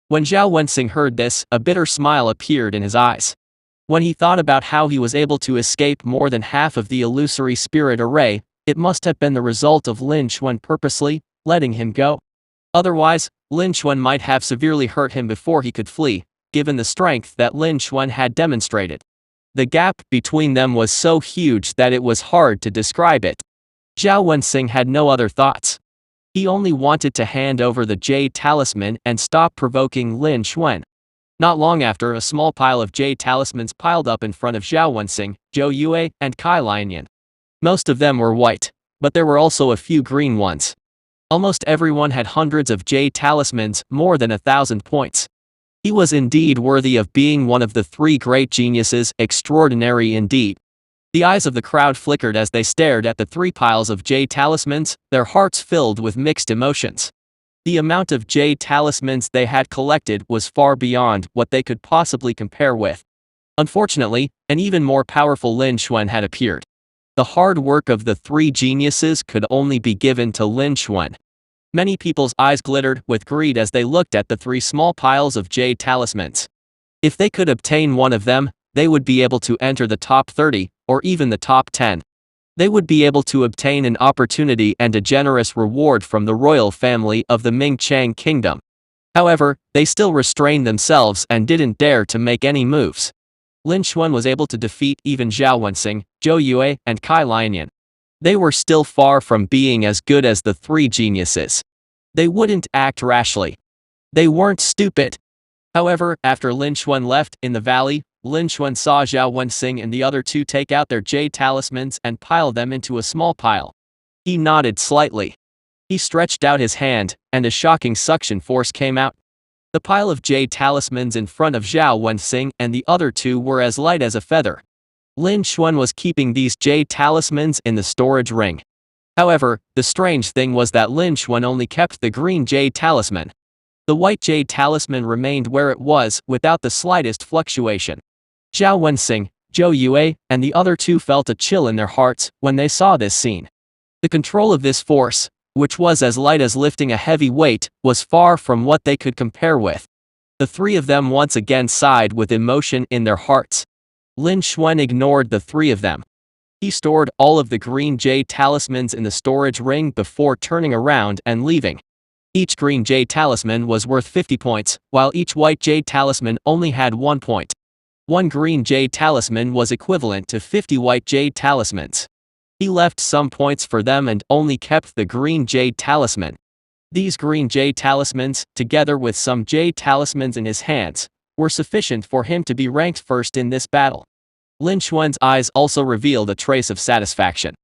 When Zhao Wenxing heard this, a bitter smile appeared in his eyes. When he thought about how he was able to escape more than half of the illusory spirit array, it must have been the result of Lin Xuan purposely letting him go. Otherwise, Lin Xuan might have severely hurt him before he could flee, given the strength that Lin Xuan had demonstrated. The gap between them was so huge that it was hard to describe it. Zhao Wenxing had no other thoughts. He only wanted to hand over the Jade Talisman and stop provoking Lin Xuan. Not long after, a small pile of Jade Talismans piled up in front of Zhao Wenxing, Zhou Yue, and Kai Lianyan. Most of them were white, but there were also a few green ones. Almost everyone had hundreds of Jade Talismans, more than 1,000 points. He was indeed worthy of being one of the three great geniuses, extraordinary indeed. The eyes of the crowd flickered as they stared at the three piles of Jade Talismans, their hearts filled with mixed emotions. The amount of Jade Talismans they had collected was far beyond what they could possibly compare with. Unfortunately, an even more powerful Lin Xuan had appeared. The hard work of the three geniuses could only be given to Lin Xuan. Many people's eyes glittered with greed as they looked at the three small piles of Jade Talismans. If they could obtain one of them, they would be able to enter the top 30, or even the top 10. They would be able to obtain an opportunity and a generous reward from the royal family of the Mingchang kingdom. However, they still restrained themselves and didn't dare to make any moves. Lin Xuan was able to defeat even Zhao Wenxing, Zhou Yue, and Kai Lianyan. They were still far from being as good as the three geniuses. They wouldn't act rashly. They weren't stupid. However, after Lin Xuan left in the valley, Lin Xuan saw Zhao Wenxing and the other two take out their Jade Talismans and pile them into a small pile. He nodded slightly. He stretched out his hand, and a shocking suction force came out. The pile of Jade Talismans in front of Zhao Wenxing and the other two were as light as a feather. Lin Xuan was keeping these Jade Talismans in the storage ring. However, the strange thing was that Lin Xuan only kept the green Jade Talisman. The white Jade Talisman remained where it was without the slightest fluctuation. Zhao Wenxing, Zhou Yue, and the other two felt a chill in their hearts when they saw this scene. The control of this force, which was as light as lifting a heavy weight, was far from what they could compare with. The three of them once again sighed with emotion in their hearts. Lin Xuan ignored the three of them. He stored all of the green Jade Talismans in the storage ring before turning around and leaving. Each green Jade Talisman was worth 50 points, while each white Jade Talisman only had 1 point. One green Jade Talisman was equivalent to 50 white Jade Talismans. He left some points for them and only kept the green Jade Talisman. These green Jade Talismans, together with some Jade Talismans in his hands, were sufficient for him to be ranked first in this battle. Lin Xuan's eyes also revealed a trace of satisfaction.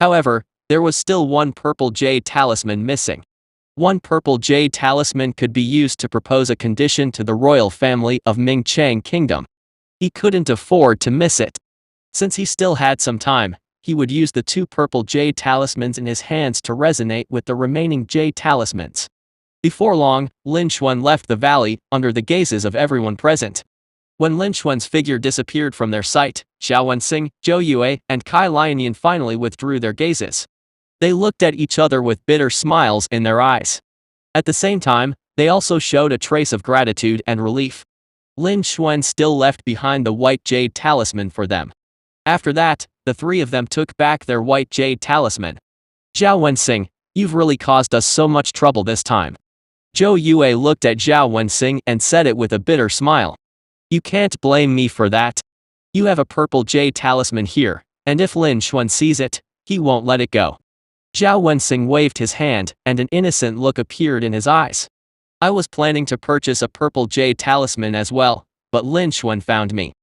However, there was still one purple Jade Talisman missing. One purple Jade Talisman could be used to propose a condition to the royal family of Mingchang Kingdom. He couldn't afford to miss it. Since he still had some time, he would use the two purple Jade Talismans in his hands to resonate with the remaining Jade Talismans. Before long, Lin Xuan left the valley, under the gazes of everyone present. When Lin Xuan's figure disappeared from their sight, Zhao Wenxing, Zhou Yue, and Kai Lianyan finally withdrew their gazes. They looked at each other with bitter smiles in their eyes. At the same time, they also showed a trace of gratitude and relief. Lin Xuan still left behind the white Jade Talisman for them. After that, the three of them took back their white Jade Talisman. Zhao Wenxing, you've really caused us so much trouble this time. Zhou Yue looked at Zhao Wenxing and said it with a bitter smile. You can't blame me for that. You have a purple Jade Talisman here, and if Lin Xuan sees it, he won't let it go. Zhao Wenxing waved his hand, and an innocent look appeared in his eyes. I was planning to purchase a purple Jade Talisman as well, but Lin Xuan found me.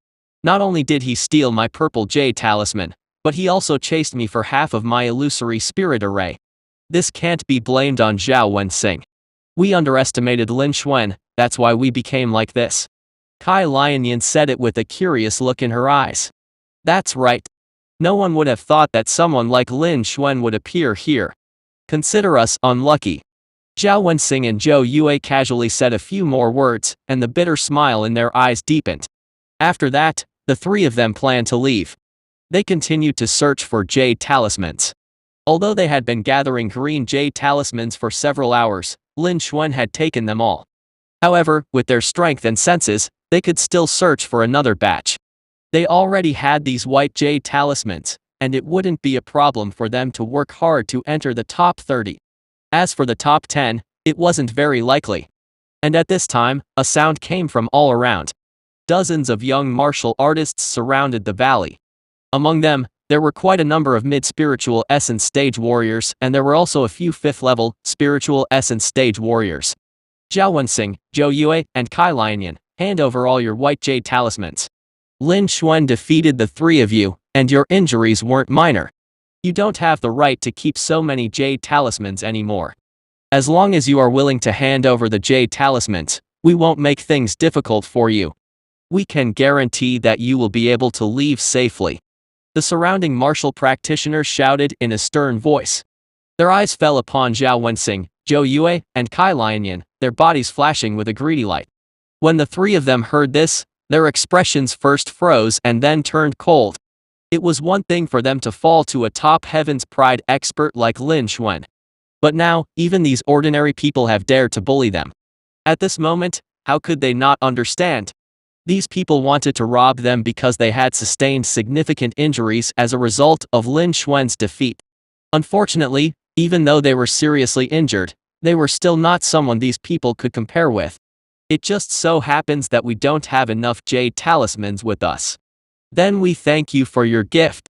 Not only did he steal my purple Jade Talisman, but he also chased me for half of my illusory spirit array. This can't be blamed on Zhao Wenxing. We underestimated Lin Xuan, that's why we became like this. Kai Lianyan said it with a curious look in her eyes. That's right. No one would have thought that someone like Lin Xuan would appear here. Consider us unlucky. Zhao Wenxing and Zhou Yue casually said a few more words, and the bitter smile in their eyes deepened. After that, the three of them planned to leave. They continued to search for jade talismans. Although they had been gathering green jade talismans for several hours, Lin Xuan had taken them all. However, with their strength and senses, they could still search for another batch. They already had these white jade talismans, and it wouldn't be a problem for them to work hard to enter the top 30. As for the top 10, it wasn't very likely. And at this time, a sound came from all around. Dozens of young martial artists surrounded the valley. Among them, there were quite a number of mid-spiritual essence stage warriors, and there were also a few 5th-level spiritual essence stage warriors. Zhao Wenxing, Zhou Yue, and Kai Lianyan, hand over all your white jade talismans. Lin Xuan defeated the three of you, and your injuries weren't minor. You don't have the right to keep so many jade talismans anymore. As long as you are willing to hand over the jade talismans, we won't make things difficult for you. We can guarantee that you will be able to leave safely. The surrounding martial practitioners shouted in a stern voice. Their eyes fell upon Zhao Wenxing, Zhou Yue, and Kai Lianyan, their bodies flashing with a greedy light. When the three of them heard this, their expressions first froze and then turned cold. It was one thing for them to fall to a top heaven's pride expert like Lin Xuan. But now, even these ordinary people have dared to bully them. At this moment, how could they not understand? These people wanted to rob them because they had sustained significant injuries as a result of Lin Xuan's defeat. Unfortunately, even though they were seriously injured, they were still not someone these people could compare with. It just so happens that we don't have enough jade talismans with us. Then we thank you for your gift.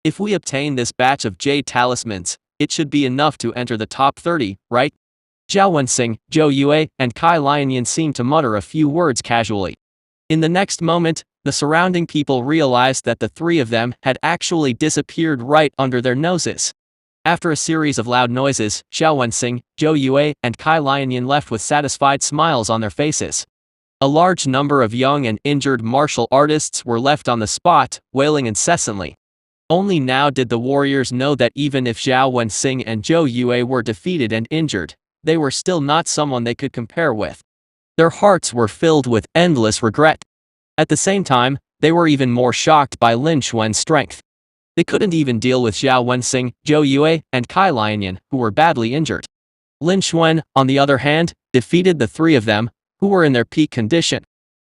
If we obtain this batch of jade talismans, it should be enough to enter the top 30, right? Zhao Wenxing, Zhou Yue, and Kai Lianyan seemed to mutter a few words casually. In the next moment, the surrounding people realized that the three of them had actually disappeared right under their noses. After a series of loud noises, Zhao Wenxing, Zhou Yue, and Kai Lianyan left with satisfied smiles on their faces. A large number of young and injured martial artists were left on the spot, wailing incessantly. Only now did the warriors know that even if Zhao Wenxing and Zhou Yue were defeated and injured, they were still not someone they could compare with. Their hearts were filled with endless regret. At the same time, they were even more shocked by Lin Xuan's strength. They couldn't even deal with Zhao Wenxing, Zhou Yue, and Kai Lianyan, who were badly injured. Lin Xuan, on the other hand, defeated the three of them, who were in their peak condition.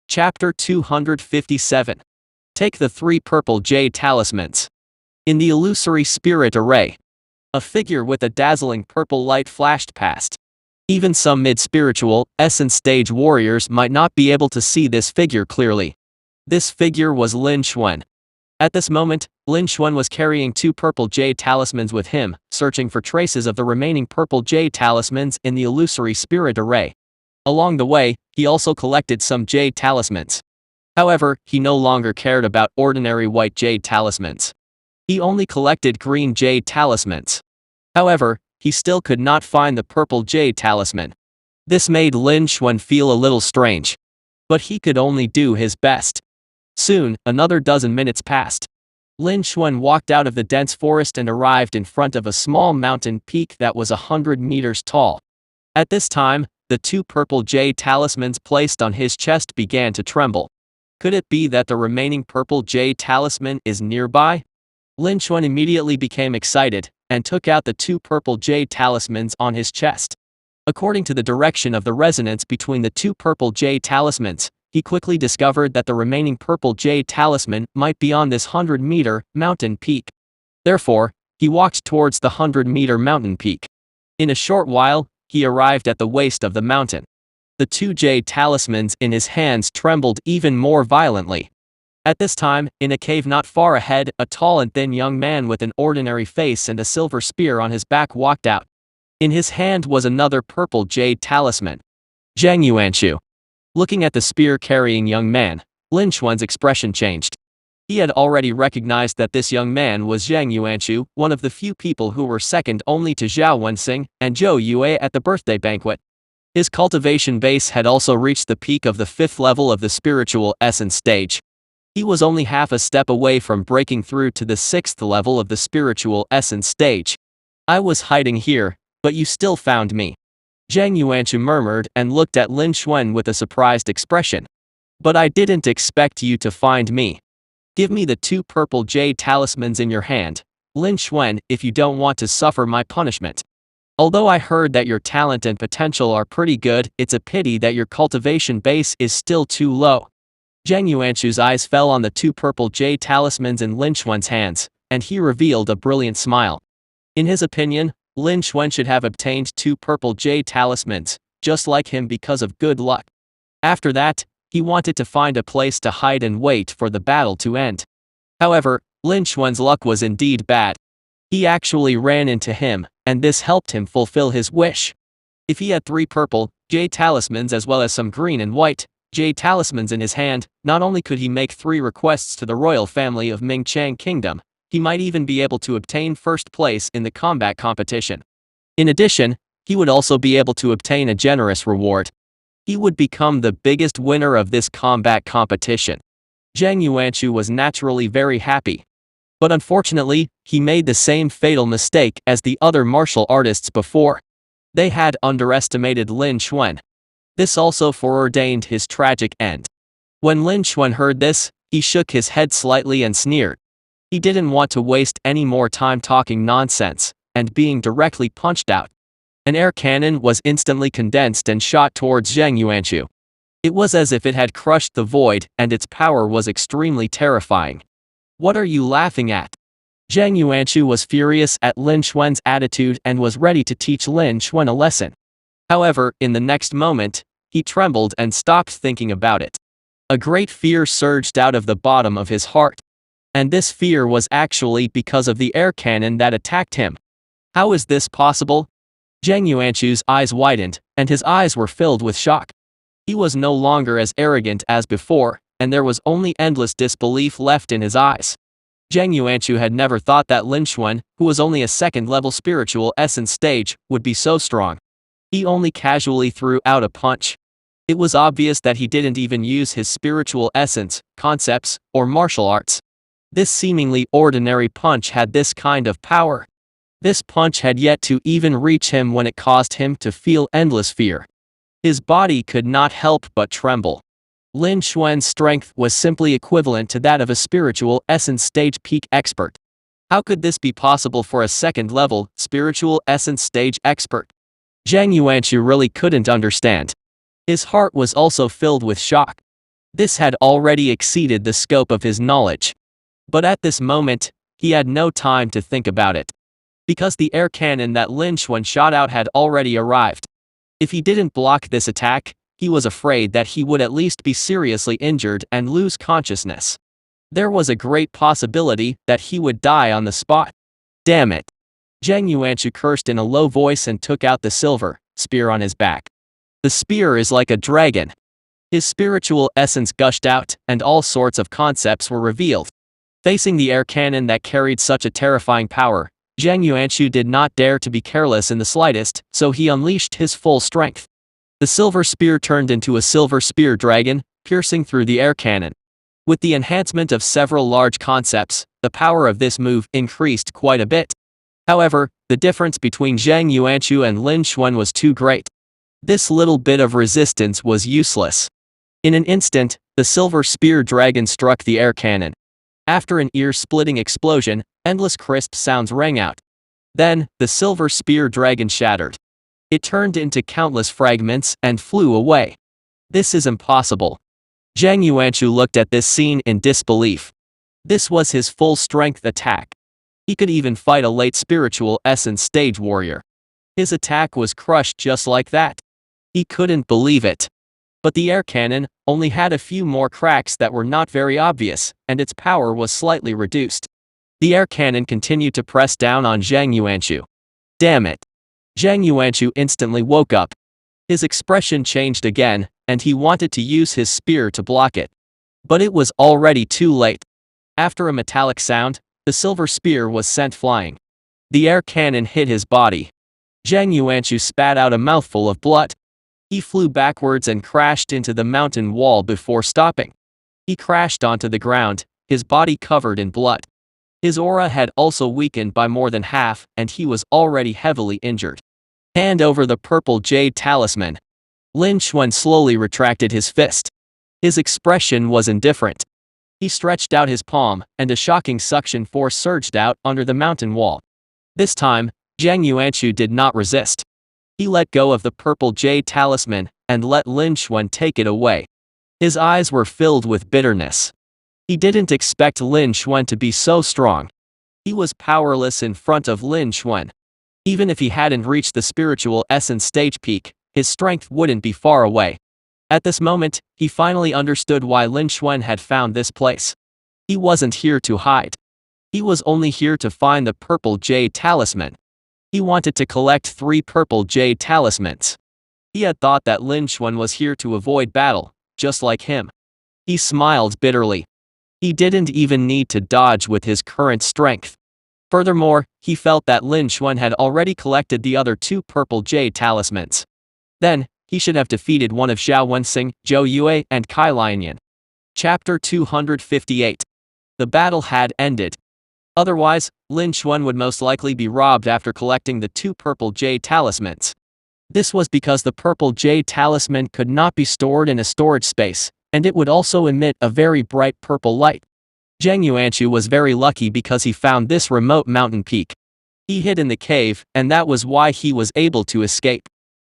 Chapter 257. Take the 3 purple jade talismans. In the illusory spirit array, a figure with a dazzling purple light flashed past. Even some mid-spiritual, essence stage warriors might not be able to see this figure clearly. This figure was Lin Xuan. At this moment, Lin Xuan was carrying 2 purple jade talismans with him, searching for traces of the remaining purple jade talismans in the illusory spirit array. Along the way, he also collected some jade talismans. However, he no longer cared about ordinary white jade talismans. He only collected green jade talismans. However, he still could not find the purple jade talisman. This made Lin Xuan feel a little strange. But he could only do his best. Soon, another dozen minutes passed. Lin Xuan walked out of the dense forest and arrived in front of a small mountain peak that was 100 meters tall. At this time, the 2 purple jade talismans placed on his chest began to tremble. Could it be that the remaining purple jade talisman is nearby? Lin Xuan immediately became excited, and took out the 2 purple jade talismans on his chest. According to the direction of the resonance between the 2 purple jade talismans, he quickly discovered that the remaining purple jade talisman might be on this 100-meter mountain peak. Therefore, he walked towards the 100-meter mountain peak. In a short while, he arrived at the waist of the mountain. The 2 jade talismans in his hands trembled even more violently. At this time, in a cave not far ahead, a tall and thin young man with an ordinary face and a silver spear on his back walked out. In his hand was another purple jade talisman. Zhang Yuanshu. Looking at the spear-carrying young man, Lin Xuan's expression changed. He had already recognized that this young man was Zhang Yuanshu, one of the few people who were second only to Zhao Wenxing and Zhou Yue at the birthday banquet. His cultivation base had also reached the peak of the 5th level of the spiritual essence stage. He was only half a step away from breaking through to the 6th level of the spiritual essence stage. I was hiding here, but you still found me. Zhang Yuanshu murmured and looked at Lin Xuan with a surprised expression. But I didn't expect you to find me. Give me the 2 purple jade talismans in your hand, Lin Xuan, if you don't want to suffer my punishment. Although I heard that your talent and potential are pretty good, it's a pity that your cultivation base is still too low. Zhang Yuanshu's eyes fell on the 2 purple jade talismans in Lin Xuan's hands, and he revealed a brilliant smile. In his opinion, Lin Xuan should have obtained 2 purple jade talismans, just like him, because of good luck. After that, he wanted to find a place to hide and wait for the battle to end. However, Lin Xuan's luck was indeed bad. He actually ran into him, and this helped him fulfill his wish. If he had 3 purple jade talismans as well as some green and white jade talismans in his hand, not only could he make 3 requests to the royal family of Mingchang Kingdom, he might even be able to obtain first place in the combat competition. In addition, he would also be able to obtain a generous reward. He would become the biggest winner of this combat competition. Zhang Yuanshu was naturally very happy. But unfortunately, he made the same fatal mistake as the other martial artists before. They had underestimated Lin Xuan. This also foreordained his tragic end. When Lin Xuan heard this, he shook his head slightly and sneered. He didn't want to waste any more time talking nonsense and being directly punched out. An air cannon was instantly condensed and shot towards Zhang Yuanshu. It was as if it had crushed the void, and its power was extremely terrifying. What are you laughing at? Zhang Yuanshu was furious at Lin Xuan's attitude and was ready to teach Lin Xuan a lesson. However, in the next moment, he trembled and stopped thinking about it. A great fear surged out of the bottom of his heart. And this fear was actually because of the air cannon that attacked him. How is this possible? Zhang Yuanshu's eyes widened, and his eyes were filled with shock. He was no longer as arrogant as before, and there was only endless disbelief left in his eyes. Zhang Yuanshu had never thought that Lin Xuan, who was only a 2nd-level spiritual essence stage, would be so strong. He only casually threw out a punch. It was obvious that he didn't even use his spiritual essence, concepts, or martial arts. This seemingly ordinary punch had this kind of power. This punch had yet to even reach him when it caused him to feel endless fear. His body could not help but tremble. Lin Xuan's strength was simply equivalent to that of a spiritual essence stage peak expert. How could this be possible for a 2nd-level spiritual essence stage expert? Zhang Yuanshu really couldn't understand. His heart was also filled with shock. This had already exceeded the scope of his knowledge. But at this moment, he had no time to think about it. Because the air cannon that Lin Xuan shot out had already arrived. If he didn't block this attack, he was afraid that he would at least be seriously injured and lose consciousness. There was a great possibility that he would die on the spot. Damn it! Zhang Yuanshu cursed in a low voice and took out the silver spear on his back. The spear is like a dragon. His spiritual essence gushed out, and all sorts of concepts were revealed. Facing the air cannon that carried such a terrifying power, Zhang Yuanshu did not dare to be careless in the slightest, so he unleashed his full strength. The silver spear turned into a silver spear dragon, piercing through the air cannon. With the enhancement of several large concepts, the power of this move increased quite a bit. However, the difference between Zhang Yuanshu and Lin Xuan was too great. This little bit of resistance was useless. In an instant, the silver spear dragon struck the air cannon. After an ear-splitting explosion, endless crisp sounds rang out. Then, the silver spear dragon shattered. It turned into countless fragments and flew away. This is impossible. Zhang Yuanshu looked at this scene in disbelief. This was his full-strength attack. He could even fight a late spiritual essence stage warrior. His attack was crushed just like that. He couldn't believe it. But the air cannon only had a few more cracks that were not very obvious, and its power was slightly reduced. The air cannon continued to press down on Zhang Yuanshu. Damn it! Zhang Yuanshu instantly woke up. His expression changed again, and he wanted to use his spear to block it. But it was already too late. After a metallic sound, the silver spear was sent flying. The air cannon hit his body. Zhang Yuanshu spat out a mouthful of blood. He flew backwards and crashed into the mountain wall before stopping. He crashed onto the ground, his body covered in blood. His aura had also weakened by more than half, and he was already heavily injured. Hand over the purple jade talisman. Lin Xuan slowly retracted his fist. His expression was indifferent. He stretched out his palm, and a shocking suction force surged out under the mountain wall. This time, Zhang Yuanshu did not resist. He let go of the purple jade talisman, and let Lin Xuan take it away. His eyes were filled with bitterness. He didn't expect Lin Xuan to be so strong. He was powerless in front of Lin Xuan. Even if he hadn't reached the spiritual essence stage peak, his strength wouldn't be far away. At this moment, he finally understood why Lin Xuan had found this place. He wasn't here to hide. He was only here to find the purple jade talisman. He wanted to collect 3 purple jade talismans. He had thought that Lin Xuan was here to avoid battle, just like him. He smiled bitterly. He didn't even need to dodge with his current strength. Furthermore, he felt that Lin Xuan had already collected the other 2 purple jade talismans. Then, he should have defeated one of Zhao Wenxing, Zhou Yue, and Kai Lianyan. Chapter 258. The battle had ended. Otherwise, Lin Xuan would most likely be robbed after collecting the 2 purple jade talismans. This was because the purple jade talisman could not be stored in a storage space, and it would also emit a very bright purple light. Zhang Yuanshu was very lucky because he found this remote mountain peak. He hid in the cave, and that was why he was able to escape.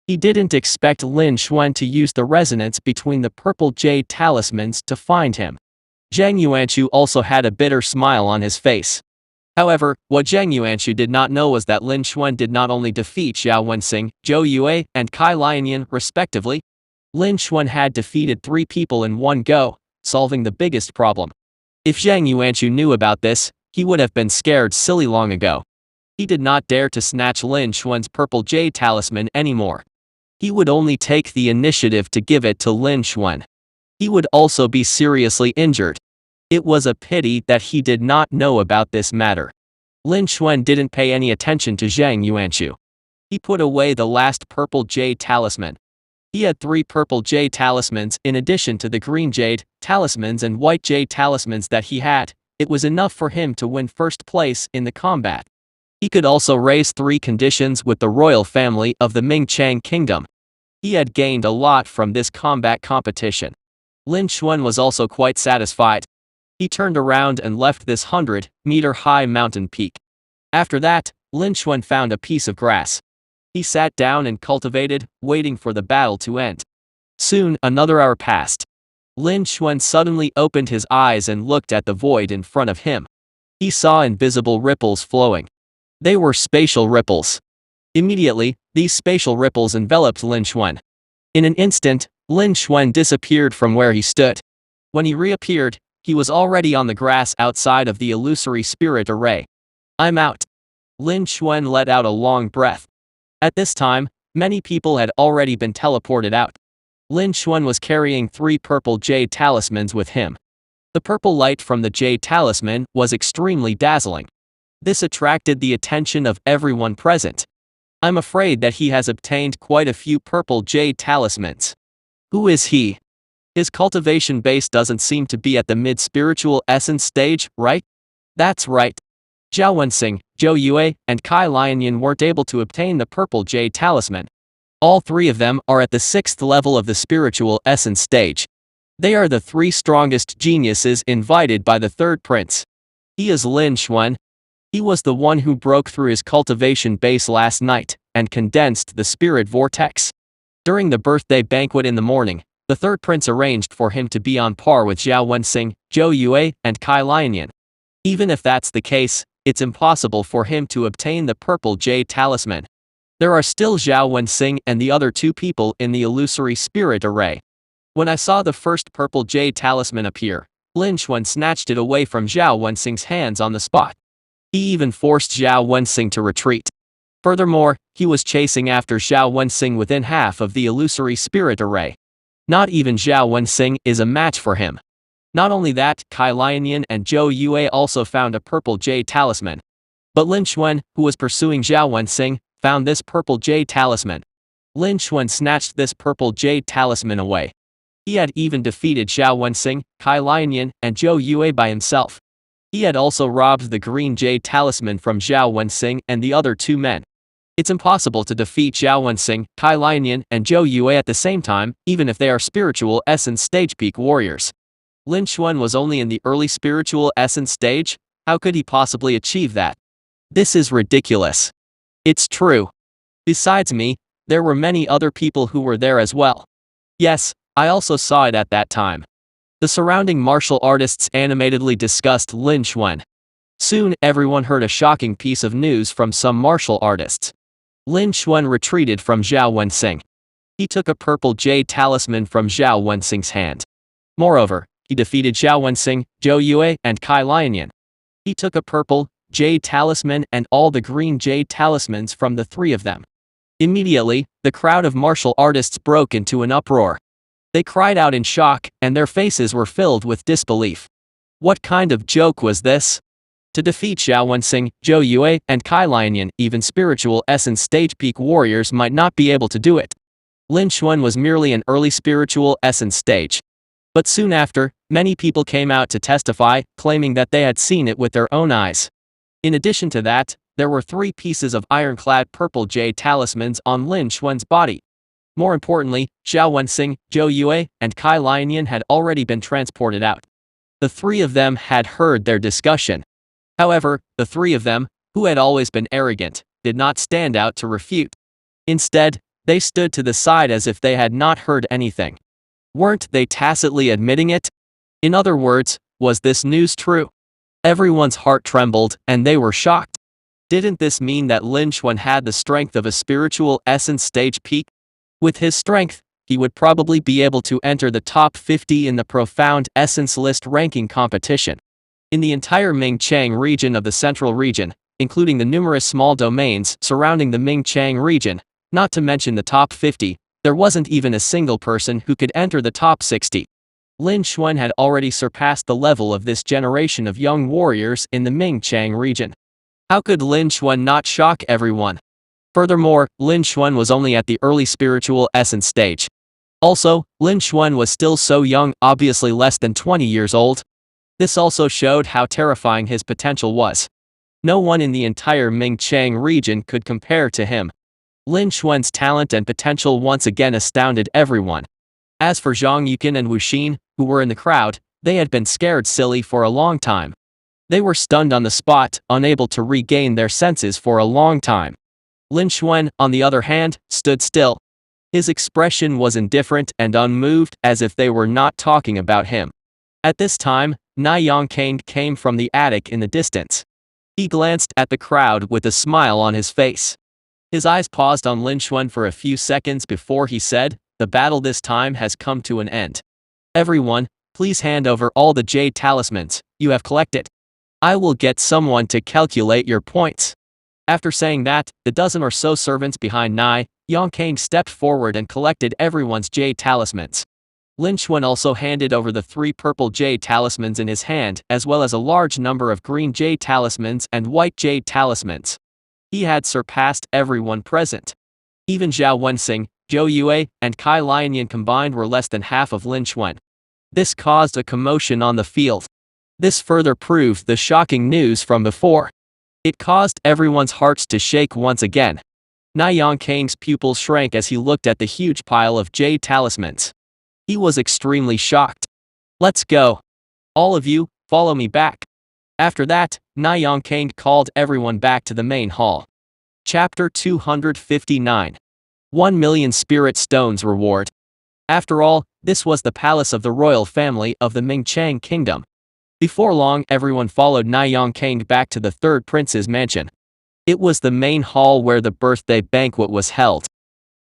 He didn't expect Lin Xuan to use the resonance between the purple jade talismans to find him. Zhang Yuanshu also had a bitter smile on his face. However, what Zhang Yuanshu did not know was that Lin Xuan did not only defeat Zhao Wenxing, Zhou Yue, and Kai Lianyan respectively. Lin Xuan had defeated 3 people in one go, solving the biggest problem. If Zhang Yuanshu knew about this, he would have been scared silly long ago. He did not dare to snatch Lin Xuan's purple jade talisman anymore. He would only take the initiative to give it to Lin Xuan. He would also be seriously injured. It was a pity that he did not know about this matter. Lin Xuan didn't pay any attention to Zhang Yuanshu. He put away the last purple jade talisman. He had 3 purple jade talismans in addition to the green jade talismans and white jade talismans that he had. It was enough for him to win first place in the combat. He could also raise 3 conditions with the royal family of the Ming Chang kingdom. He had gained a lot from this combat competition. Lin Xuan was also quite satisfied. He turned around and left this 100-meter-high mountain peak. After that, Lin Xuan found a piece of grass. He sat down and cultivated, waiting for the battle to end. Soon, another hour passed. Lin Xuan suddenly opened his eyes and looked at the void in front of him. He saw invisible ripples flowing. They were spatial ripples. Immediately, these spatial ripples enveloped Lin Xuan. In an instant, Lin Xuan disappeared from where he stood. When he reappeared, he was already on the grass outside of the illusory spirit array. "I'm out." Lin Xuan let out a long breath. At this time, many people had already been teleported out. Lin Xuan was carrying 3 purple jade talismans with him. The purple light from the jade talisman was extremely dazzling. This attracted the attention of everyone present. "I'm afraid that he has obtained quite a few purple jade talismans. Who is he? His cultivation base doesn't seem to be at the mid-spiritual essence stage, right?" "That's right. Zhao Wenxing, Zhou Yue, and Kai Lianyan weren't able to obtain the purple jade talisman. All 3 of them are at the 6th level of the spiritual essence stage. They are the 3 strongest geniuses invited by the 3rd prince. He is Lin Xuan. He was the one who broke through his cultivation base last night and condensed the spirit vortex. During the birthday banquet in the morning, the 3rd prince arranged for him to be on par with Zhao Wenxing, Zhou Yue, and Kai Lianyan. Even if that's the case, it's impossible for him to obtain the purple jade talisman. There are still Zhao Wenxing and the other 2 people in the illusory spirit array. When I saw the first purple jade talisman appear, Lin Xuan snatched it away from Zhao Wenxing's hands on the spot. He even forced Zhao Wenxing to retreat. Furthermore, he was chasing after Zhao Wenxing within half of the illusory spirit array. Not even Zhao Wenxing is a match for him. Not only that, Kai Lianyan and Zhou Yue also found a purple jade talisman. But Lin Xuan, who was pursuing Zhao Wenxing, found this purple jade talisman. Lin Xuan snatched this purple jade talisman away. He had even defeated Zhao Wenxing, Kai Lianyan, and Zhou Yue by himself. He had also robbed the green jade talisman from Zhao Wenxing and the other two men. It's impossible to defeat Zhao Wenxing, Kai Lianyan, and Zhou Yue at the same time, even if they are spiritual essence stage peak warriors. Lin Xuan was only in the early spiritual essence stage. How could he possibly achieve that? This is ridiculous. It's true. Besides me, there were many other people who were there as well. Yes, I also saw it at that time. The surrounding martial artists animatedly discussed Lin Xuan. Soon, everyone heard a shocking piece of news from some martial artists. Lin Xuan retreated from Zhao Wenxing. He took a purple jade talisman from Zhao Wenxing's hand. Moreover, he defeated Zhao Wenxing, Zhou Yue, and Kai Lianyan. He took a purple jade talisman and all the green jade talismans from the three of them. Immediately, the crowd of martial artists broke into an uproar. They cried out in shock, and their faces were filled with disbelief. What kind of joke was this? To defeat Zhao Wenxing, Zhou Yue, and Kai Lianyan, even spiritual essence stage peak warriors might not be able to do it. Lin Xuan was merely an early spiritual essence stage. But soon after, many people came out to testify, claiming that they had seen it with their own eyes. In addition to that, there were 3 pieces of ironclad purple jade talismans on Lin Xuan's body. More importantly, Zhao Wenxing, Zhou Yue, and Kai Lianyan had already been transported out. The 3 of them had heard their discussion. However, the 3 of them, who had always been arrogant, did not stand out to refute. Instead, they stood to the side as if they had not heard anything. Weren't they tacitly admitting it? In other words, was this news true? Everyone's heart trembled, and they were shocked. Didn't this mean that Lin Xuan had the strength of a spiritual essence stage peak? With his strength, he would probably be able to enter the top 50 in the profound essence list ranking competition. In the entire Mingchang region of the Central Region, including the numerous small domains surrounding the Mingchang region, not to mention the top 50, there wasn't even a single person who could enter the top 60. Lin Xuan had already surpassed the level of this generation of young warriors in the Mingchang region. How could Lin Xuan not shock everyone? Furthermore, Lin Xuan was only at the early spiritual essence stage. Also, Lin Xuan was still so young, obviously less than 20 years old. This also showed how terrifying his potential was. No one in the entire Mingchang region could compare to him. Lin Xuan's talent and potential once again astounded everyone. As for Zhang Yuqin and Wu Xin, who were in the crowd, they had been scared silly for a long time. They were stunned on the spot, unable to regain their senses for a long time. Lin Xuan, on the other hand, stood still. His expression was indifferent and unmoved, as if they were not talking about him. At this time, Na Yongkang came from the attic in the distance. He glanced at the crowd with a smile on his face. His eyes paused on Lin Xuan for a few seconds before he said, "The battle this time has come to an end. Everyone, please hand over all the jade talismans you have collected. I will get someone to calculate your points." After saying that, the dozen or so servants behind Na Yongkang stepped forward and collected everyone's jade talismans. Lin Xuan also handed over the 3 purple jade talismans in his hand, as well as a large number of green jade talismans and white jade talismans. He had surpassed everyone present. Even Zhao Wenxing, Zhou Yue, and Kai Lianyan combined were less than half of Lin Xuan. This caused a commotion on the field. This further proved the shocking news from before. It caused everyone's hearts to shake once again. Na Yongkang's pupils shrank as he looked at the huge pile of jade talismans. He was extremely shocked. "Let's go. All of you, follow me back." After that, Na Yongkang called everyone back to the main hall. Chapter 259. 1 million spirit stones reward. After all, this was the palace of the royal family of the Mingchang kingdom. Before long, everyone followed Na Yongkang back to the 3rd prince's mansion. It was the main hall where the birthday banquet was held.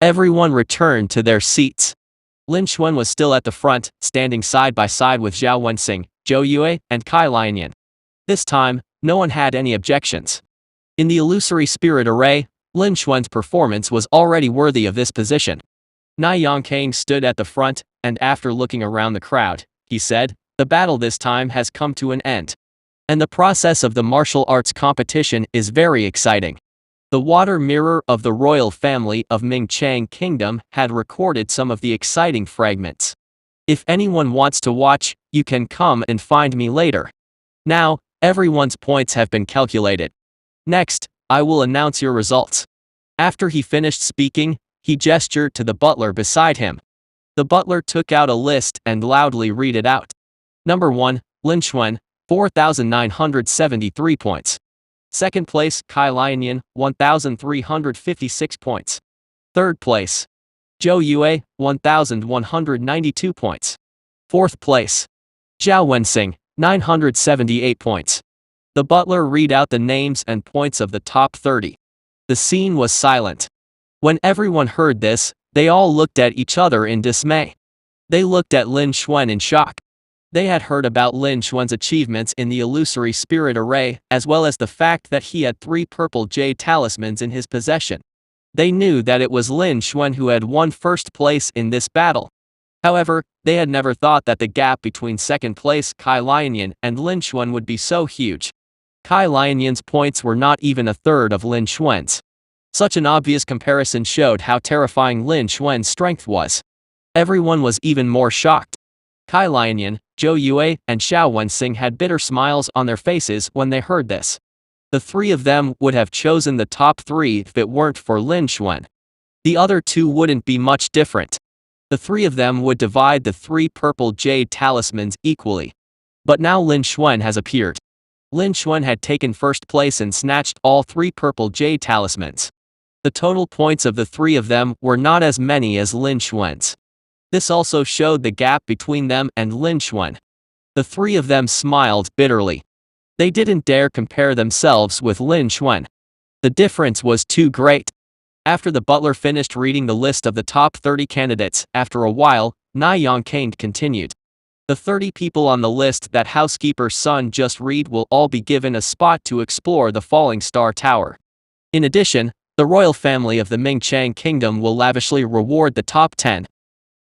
Everyone returned to their seats. Lin Xuan was still at the front, standing side by side with Zhao Wenxing, Zhou Yue, and Kai Lianyan. This time, no one had any objections. In the illusory spirit array, Lin Xuan's performance was already worthy of this position. Na Yongkang stood at the front, and after looking around the crowd, he said, "The battle this time has come to an end. And the process of the martial arts competition is very exciting." The water mirror of the royal family of Mingchang Kingdom had recorded some of the exciting fragments. If anyone wants to watch, you can come and find me later. Now, everyone's points have been calculated. Next, I will announce your results. After he finished speaking, he gestured to the butler beside him. The butler took out a list and loudly read it out. Number 1, Lin Xuan, 4,973 points. Second place, Kai Lianian, 1,356 points. Third place, Zhou Yue, 1,192 points. Fourth place, Zhao Wenxing, 978 points. The butler read out the names and points of the top 30. The scene was silent. When everyone heard this, they all looked at each other in dismay. They looked at Lin Xuan in shock. They had heard about Lin Xuan's achievements in the illusory spirit array, as well as the fact that he had 3 purple jade talismans in his possession. They knew that it was Lin Xuan who had won first place in this battle. However, they had never thought that the gap between second place Kai Lianian and Lin Xuan would be so huge. Kai Lianian's points were not even a third of Lin Xuan's. Such an obvious comparison showed how terrifying Lin Xuan's strength was. Everyone was even more shocked. Kai Lianian, Zhou Yue, and Xiao Wenxing had bitter smiles on their faces when they heard this. The 3 of them would have chosen the top 3 if it weren't for Lin Xuan. The other 2 wouldn't be much different. The 3 of them would divide the 3 purple jade talismans equally. But now Lin Xuan has appeared. Lin Xuan had taken first place and snatched all 3 purple jade talismans. The total points of the 3 of them were not as many as Lin Xuan's. This also showed the gap between them and Lin Xuan. The 3 of them smiled bitterly. They didn't dare compare themselves with Lin Xuan. The difference was too great. After the butler finished reading the list of the top 30 candidates, after a while, Na Yongkang continued. The 30 people on the list that housekeeper's son just read will all be given a spot to explore the Falling Star Tower. In addition, the royal family of the Mingchang Kingdom will lavishly reward the top 10.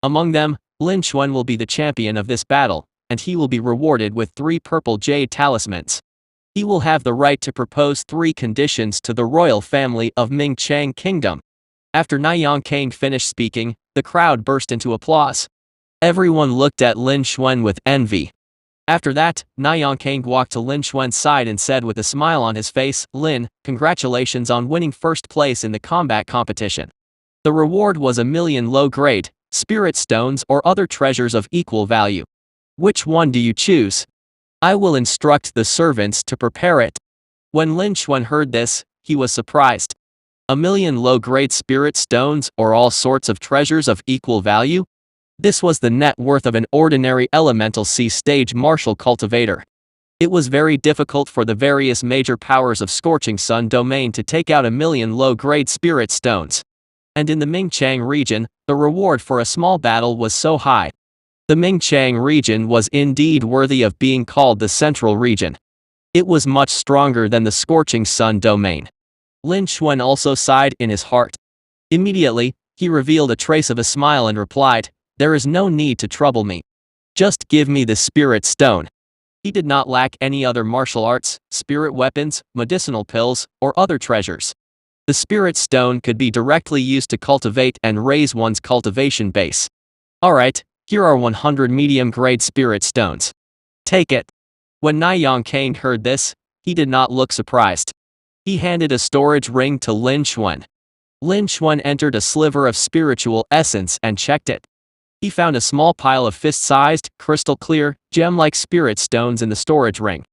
Among them, Lin Xuan will be the champion of this battle, and he will be rewarded with 3 purple jade talismans. He will have the right to propose 3 conditions to the royal family of Mingchang Kingdom. After Na Yongkang finished speaking, the crowd burst into applause. Everyone looked at Lin Xuan with envy. After that, Na Yongkang walked to Lin Xuan's side and said with a smile on his face, "Lin, congratulations on winning first place in the combat competition. The reward was 1,000,000 low-grade spirit stones or other treasures of equal value. Which one do you choose? I will instruct the servants to prepare it." When Lin Xuan heard this, he was surprised. 1,000,000 low-grade spirit stones or all sorts of treasures of equal value? This was the net worth of an ordinary elemental C-stage martial cultivator. It was very difficult for the various major powers of Scorching Sun domain to take out 1,000,000 low-grade spirit stones. And in the Mingchang region, the reward for a small battle was so high. The Mingchang region was indeed worthy of being called the Central Region. It was much stronger than the Scorching Sun domain. Lin Xuan also sighed in his heart. Immediately, he revealed a trace of a smile and replied, "There is no need to trouble me. Just give me the spirit stone." He did not lack any other martial arts, spirit weapons, medicinal pills, or other treasures. The spirit stone could be directly used to cultivate and raise one's cultivation base. Alright, here are 100 medium-grade spirit stones. Take it. When Na Yongkang heard this, he did not look surprised. He handed a storage ring to Lin Xuan. Lin Xuan entered a sliver of spiritual essence and checked it. He found a small pile of fist-sized, crystal-clear, gem-like spirit stones in the storage ring.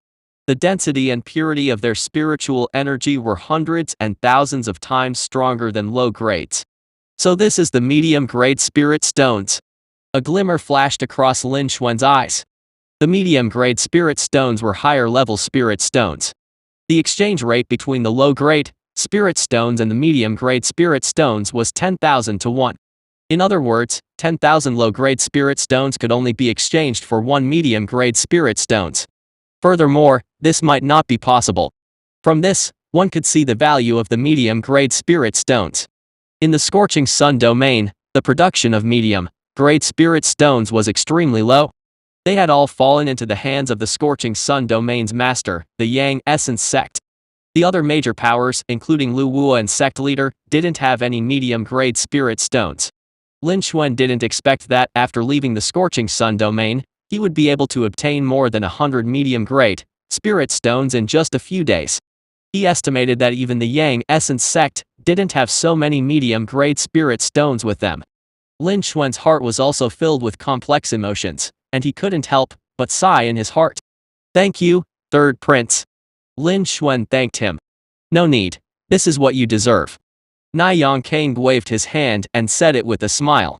The density and purity of their spiritual energy were hundreds and thousands of times stronger than low grades. So this is the medium-grade spirit stones. A glimmer flashed across Lin Xuan's eyes. The medium-grade spirit stones were higher-level spirit stones. The exchange rate between the low-grade spirit stones and the medium-grade spirit stones was 10,000 to 1. In other words, 10,000 low-grade spirit stones could only be exchanged for 1 medium-grade spirit stones. Furthermore, this might not be possible. From this, one could see the value of the medium-grade spirit stones. In the Scorching Sun domain, the production of medium-grade spirit stones was extremely low. They had all fallen into the hands of the Scorching Sun domain's master, the Yang Essence sect. The other major powers, including Lu Wu and sect leader, didn't have any medium-grade spirit stones. Lin Xuan didn't expect that after leaving the Scorching Sun domain, he would be able to obtain more than 100 medium-grade spirit stones in just a few days. He estimated that even the Yang Essence sect didn't have so many medium-grade spirit stones with them. Lin Xuan's heart was also filled with complex emotions, and he couldn't help but sigh in his heart. "Thank you, third prince." Lin Xuan thanked him. "No need. This is what you deserve." Niyang Kang waved his hand and said it with a smile.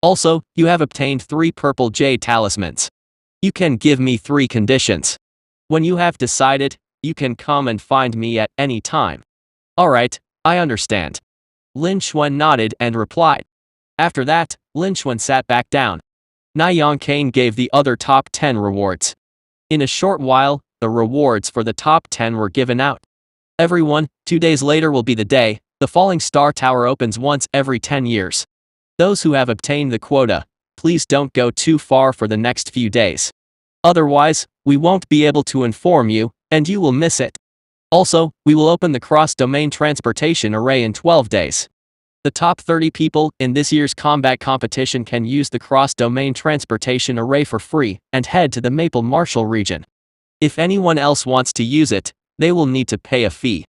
"Also, you have obtained 3 purple jade talismans. You can give me 3 conditions. When you have decided, you can come and find me at any time." "Alright, I understand." Lin Xuan nodded and replied. After that, Lin Xuan sat back down. Niyang Kang gave the other top 10 rewards. In a short while, the rewards for the top 10 were given out. Everyone, 2 days later will be the day. The Falling Star Tower opens once every 10 years. Those who have obtained the quota, please don't go too far for the next few days. Otherwise, we won't be able to inform you, and you will miss it. Also, we will open the cross-domain transportation array in 12 days. The top 30 people in this year's combat competition can use the cross-domain transportation array for free and head to the Maple Marshall region. If anyone else wants to use it, they will need to pay a fee.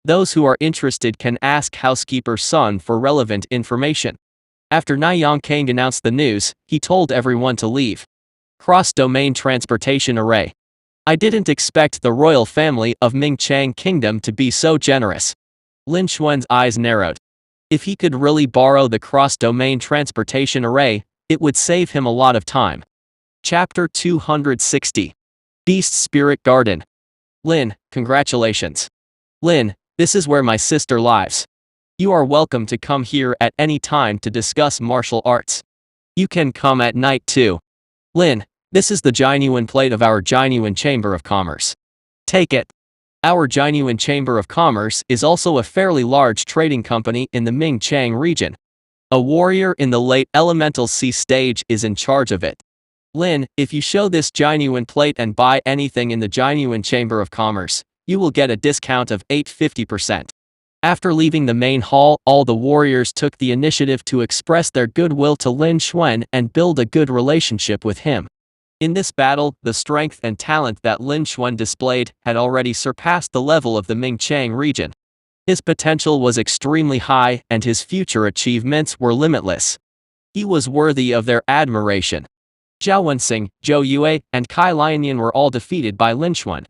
Those who are interested can ask Housekeeper Sun for relevant information. After Niyang Kang announced the news, he told everyone to leave. Cross-domain transportation array. I didn't expect the royal family of Ming Chang Kingdom to be so generous. Lin Xuan's eyes narrowed. If he could really borrow the cross-domain transportation array, it would save him a lot of time. Chapter 260. Beast Spirit Garden. Lin, congratulations. Lin, this is where my sister lives. You are welcome to come here at any time to discuss martial arts. You can come at night too. Lin, this is the genuine plate of our genuine Chamber of Commerce. Take it. Our genuine Chamber of Commerce is also a fairly large trading company in the Ming Chang region. A warrior in the late Elemental Sea stage is in charge of it. Lin, if you show this genuine plate and buy anything in the genuine Chamber of Commerce, you will get a discount of 850%. After leaving the main hall, all the warriors took the initiative to express their goodwill to Lin Xuan and build a good relationship with him. In this battle, the strength and talent that Lin Xuan displayed had already surpassed the level of the Ming Chang region. His potential was extremely high and his future achievements were limitless. He was worthy of their admiration. Zhao Wenxing, Zhou Yue, and Kai Lianyan were all defeated by Lin Xuan.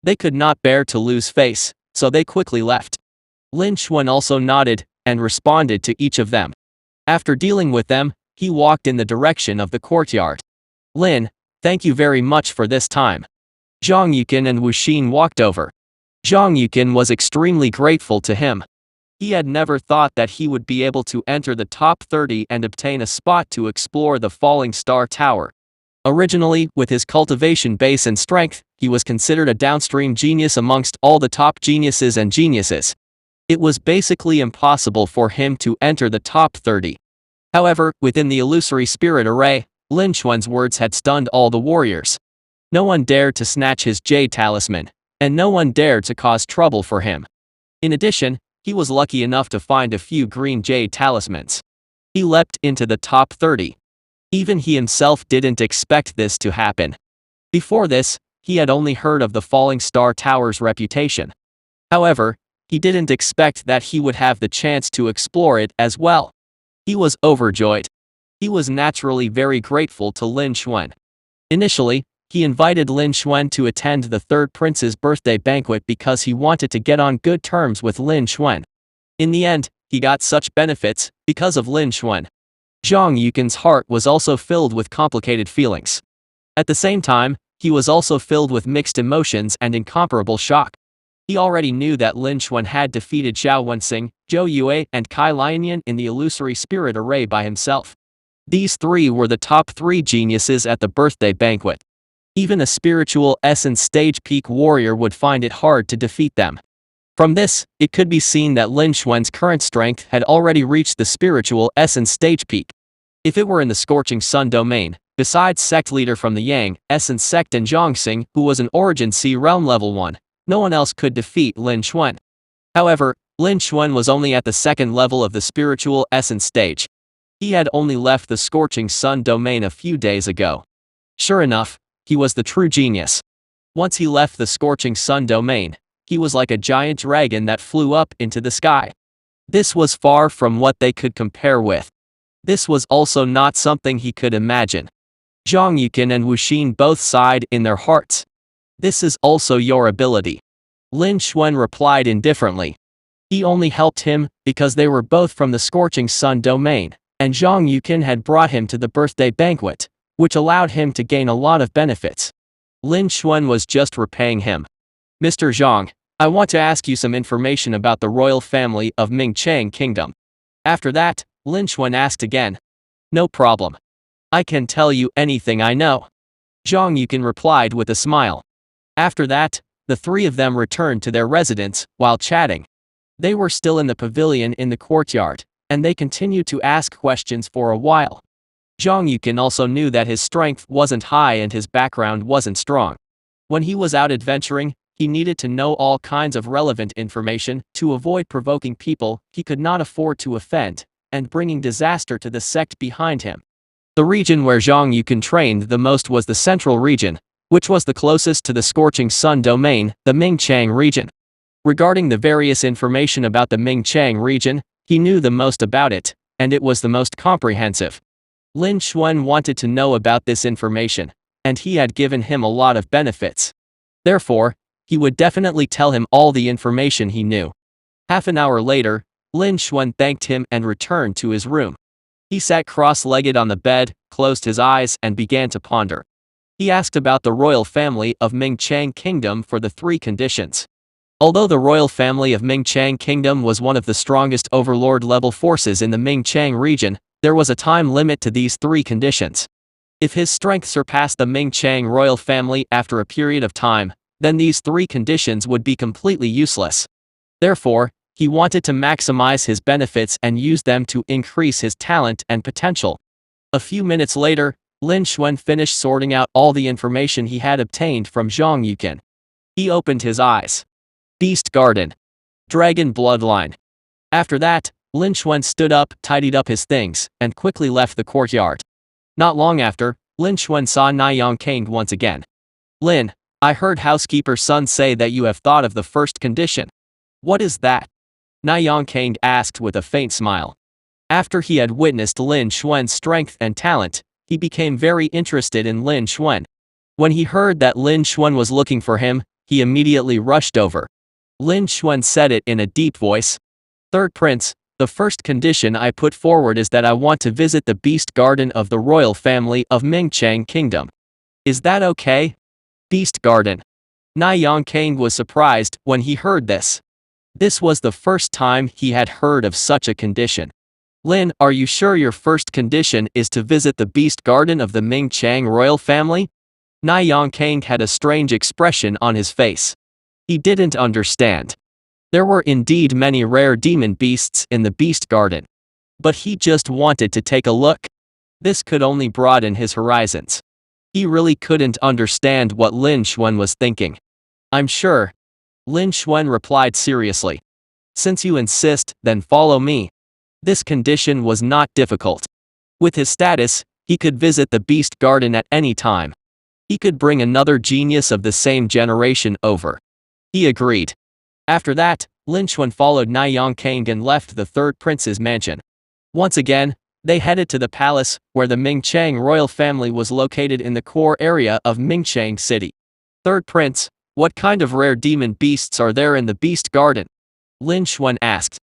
They could not bear to lose face, so they quickly left. Lin Xuan also nodded and responded to each of them. After dealing with them, he walked in the direction of the courtyard. Lin, thank you very much for this time. Zhang Yuqin and Wu Xin walked over. Zhang Yuqin was extremely grateful to him. He had never thought that he would be able to enter the top 30 and obtain a spot to explore the Falling Star Tower. Originally, with his cultivation base and strength, he was considered a downstream genius amongst all the top geniuses and geniuses. It was basically impossible for him to enter the top 30. However, within the illusory spirit array, Lin Xuan's words had stunned all the warriors. No one dared to snatch his jade talisman, and no one dared to cause trouble for him. In addition, he was lucky enough to find a few green jade talismans. He leapt into the top 30. Even he himself didn't expect this to happen. Before this, he had only heard of the Falling Star Tower's reputation. However, he didn't expect that he would have the chance to explore it as well. He was overjoyed. He was naturally very grateful to Lin Xuan. Initially, he invited Lin Xuan to attend the third prince's birthday banquet because he wanted to get on good terms with Lin Xuan. In the end, he got such benefits because of Lin Xuan. Zhang Yuqin's heart was also filled with complicated feelings. At the same time, he was also filled with mixed emotions and incomparable shock. He already knew that Lin Xuan had defeated Zhao Wenxing, Zhou Yue, and Kai Lianyan in the illusory spirit array by himself. These three were the top 3 geniuses at the birthday banquet. Even a spiritual essence stage peak warrior would find it hard to defeat them. From this, it could be seen that Lin Xuan's current strength had already reached the spiritual essence stage peak. If it were in the Scorching Sun domain, besides sect leader from the Yang Essence sect and Zhongxing, who was an Origin C realm level 1, no one else could defeat Lin Xuan. However, Lin Xuan was only at the second level of the spiritual essence stage. He had only left the Scorching Sun domain a few days ago. Sure enough, he was the true genius. Once he left the Scorching Sun domain, he was like a giant dragon that flew up into the sky. This was far from what they could compare with. This was also not something he could imagine. Zhang Yuqin and Wu Xin both sighed in their hearts. This is also your ability. Lin Xuan replied indifferently. He only helped him because they were both from the Scorching Sun domain, and Zhang Yuqin had brought him to the birthday banquet, which allowed him to gain a lot of benefits. Lin Xuan was just repaying him. Mr. Zhang, I want to ask you some information about the royal family of Mingchang Kingdom. After that, Lin Xuan asked again. No problem. I can tell you anything I know. Zhang Yuqin replied with a smile. After that, the three of them returned to their residence while chatting. They were still in the pavilion in the courtyard, and they continued to ask questions for a while. Zhang Yuqin also knew that his strength wasn't high and his background wasn't strong. When he was out adventuring, he needed to know all kinds of relevant information to avoid provoking people he could not afford to offend, and bringing disaster to the sect behind him. The region where Zhang Yuqin trained the most was the central region, which was the closest to the Scorching Sun domain, the Mingchang region. Regarding the various information about the Mingchang region, he knew the most about it, and it was the most comprehensive. Lin Xuan wanted to know about this information, and he had given him a lot of benefits. Therefore, he would definitely tell him all the information he knew. Half an hour later, Lin Xuan thanked him and returned to his room. He sat cross-legged on the bed, closed his eyes and began to ponder. He asked about the royal family of Mingchang Kingdom for the three conditions. Although the royal family of Mingchang Kingdom was one of the strongest overlord-level forces in the Mingchang region, there was a time limit to these three conditions. If his strength surpassed the Mingchang royal family after a period of time, then these three conditions would be completely useless. Therefore, he wanted to maximize his benefits and use them to increase his talent and potential. A few minutes later, Lin Xuan finished sorting out all the information he had obtained from Zhang Yuqin. He opened his eyes. Beast Garden. Dragon Bloodline. After that, Lin Xuan stood up, tidied up his things, and quickly left the courtyard. Not long after, Lin Xuan saw Niyang Kang once again. Lin, I heard housekeeper's son say that you have thought of the first condition. What is that? Niyang Kang asked with a faint smile. After he had witnessed Lin Xuan's strength and talent, he became very interested in Lin Xuan. When he heard that Lin Xuan was looking for him, he immediately rushed over. Lin Xuan said it in a deep voice. Third Prince, the first condition I put forward is that I want to visit the Beast Garden of the royal family of Mingchang Kingdom. Is that okay? Beast Garden. Niyang Kang was surprised when he heard this. This was the first time he had heard of such a condition. Lin, are you sure your first condition is to visit the Beast Garden of the Mingchang royal family? Niyang Kang had a strange expression on his face. He didn't understand. There were indeed many rare demon beasts in the Beast Garden. But he just wanted to take a look. This could only broaden his horizons. He really couldn't understand what Lin Xuan was thinking. I'm sure. Lin Xuan replied seriously. Since you insist, then follow me. This condition was not difficult. With his status, he could visit the Beast Garden at any time. He could bring another genius of the same generation over. He agreed. After that, Lin Xuan followed Niyang Kang and left the third prince's mansion. Once again, they headed to the palace, where the Mingchang royal family was located in the core area of Mingchang City. Third prince, what kind of rare demon beasts are there in the Beast Garden? Lin Xuan asked.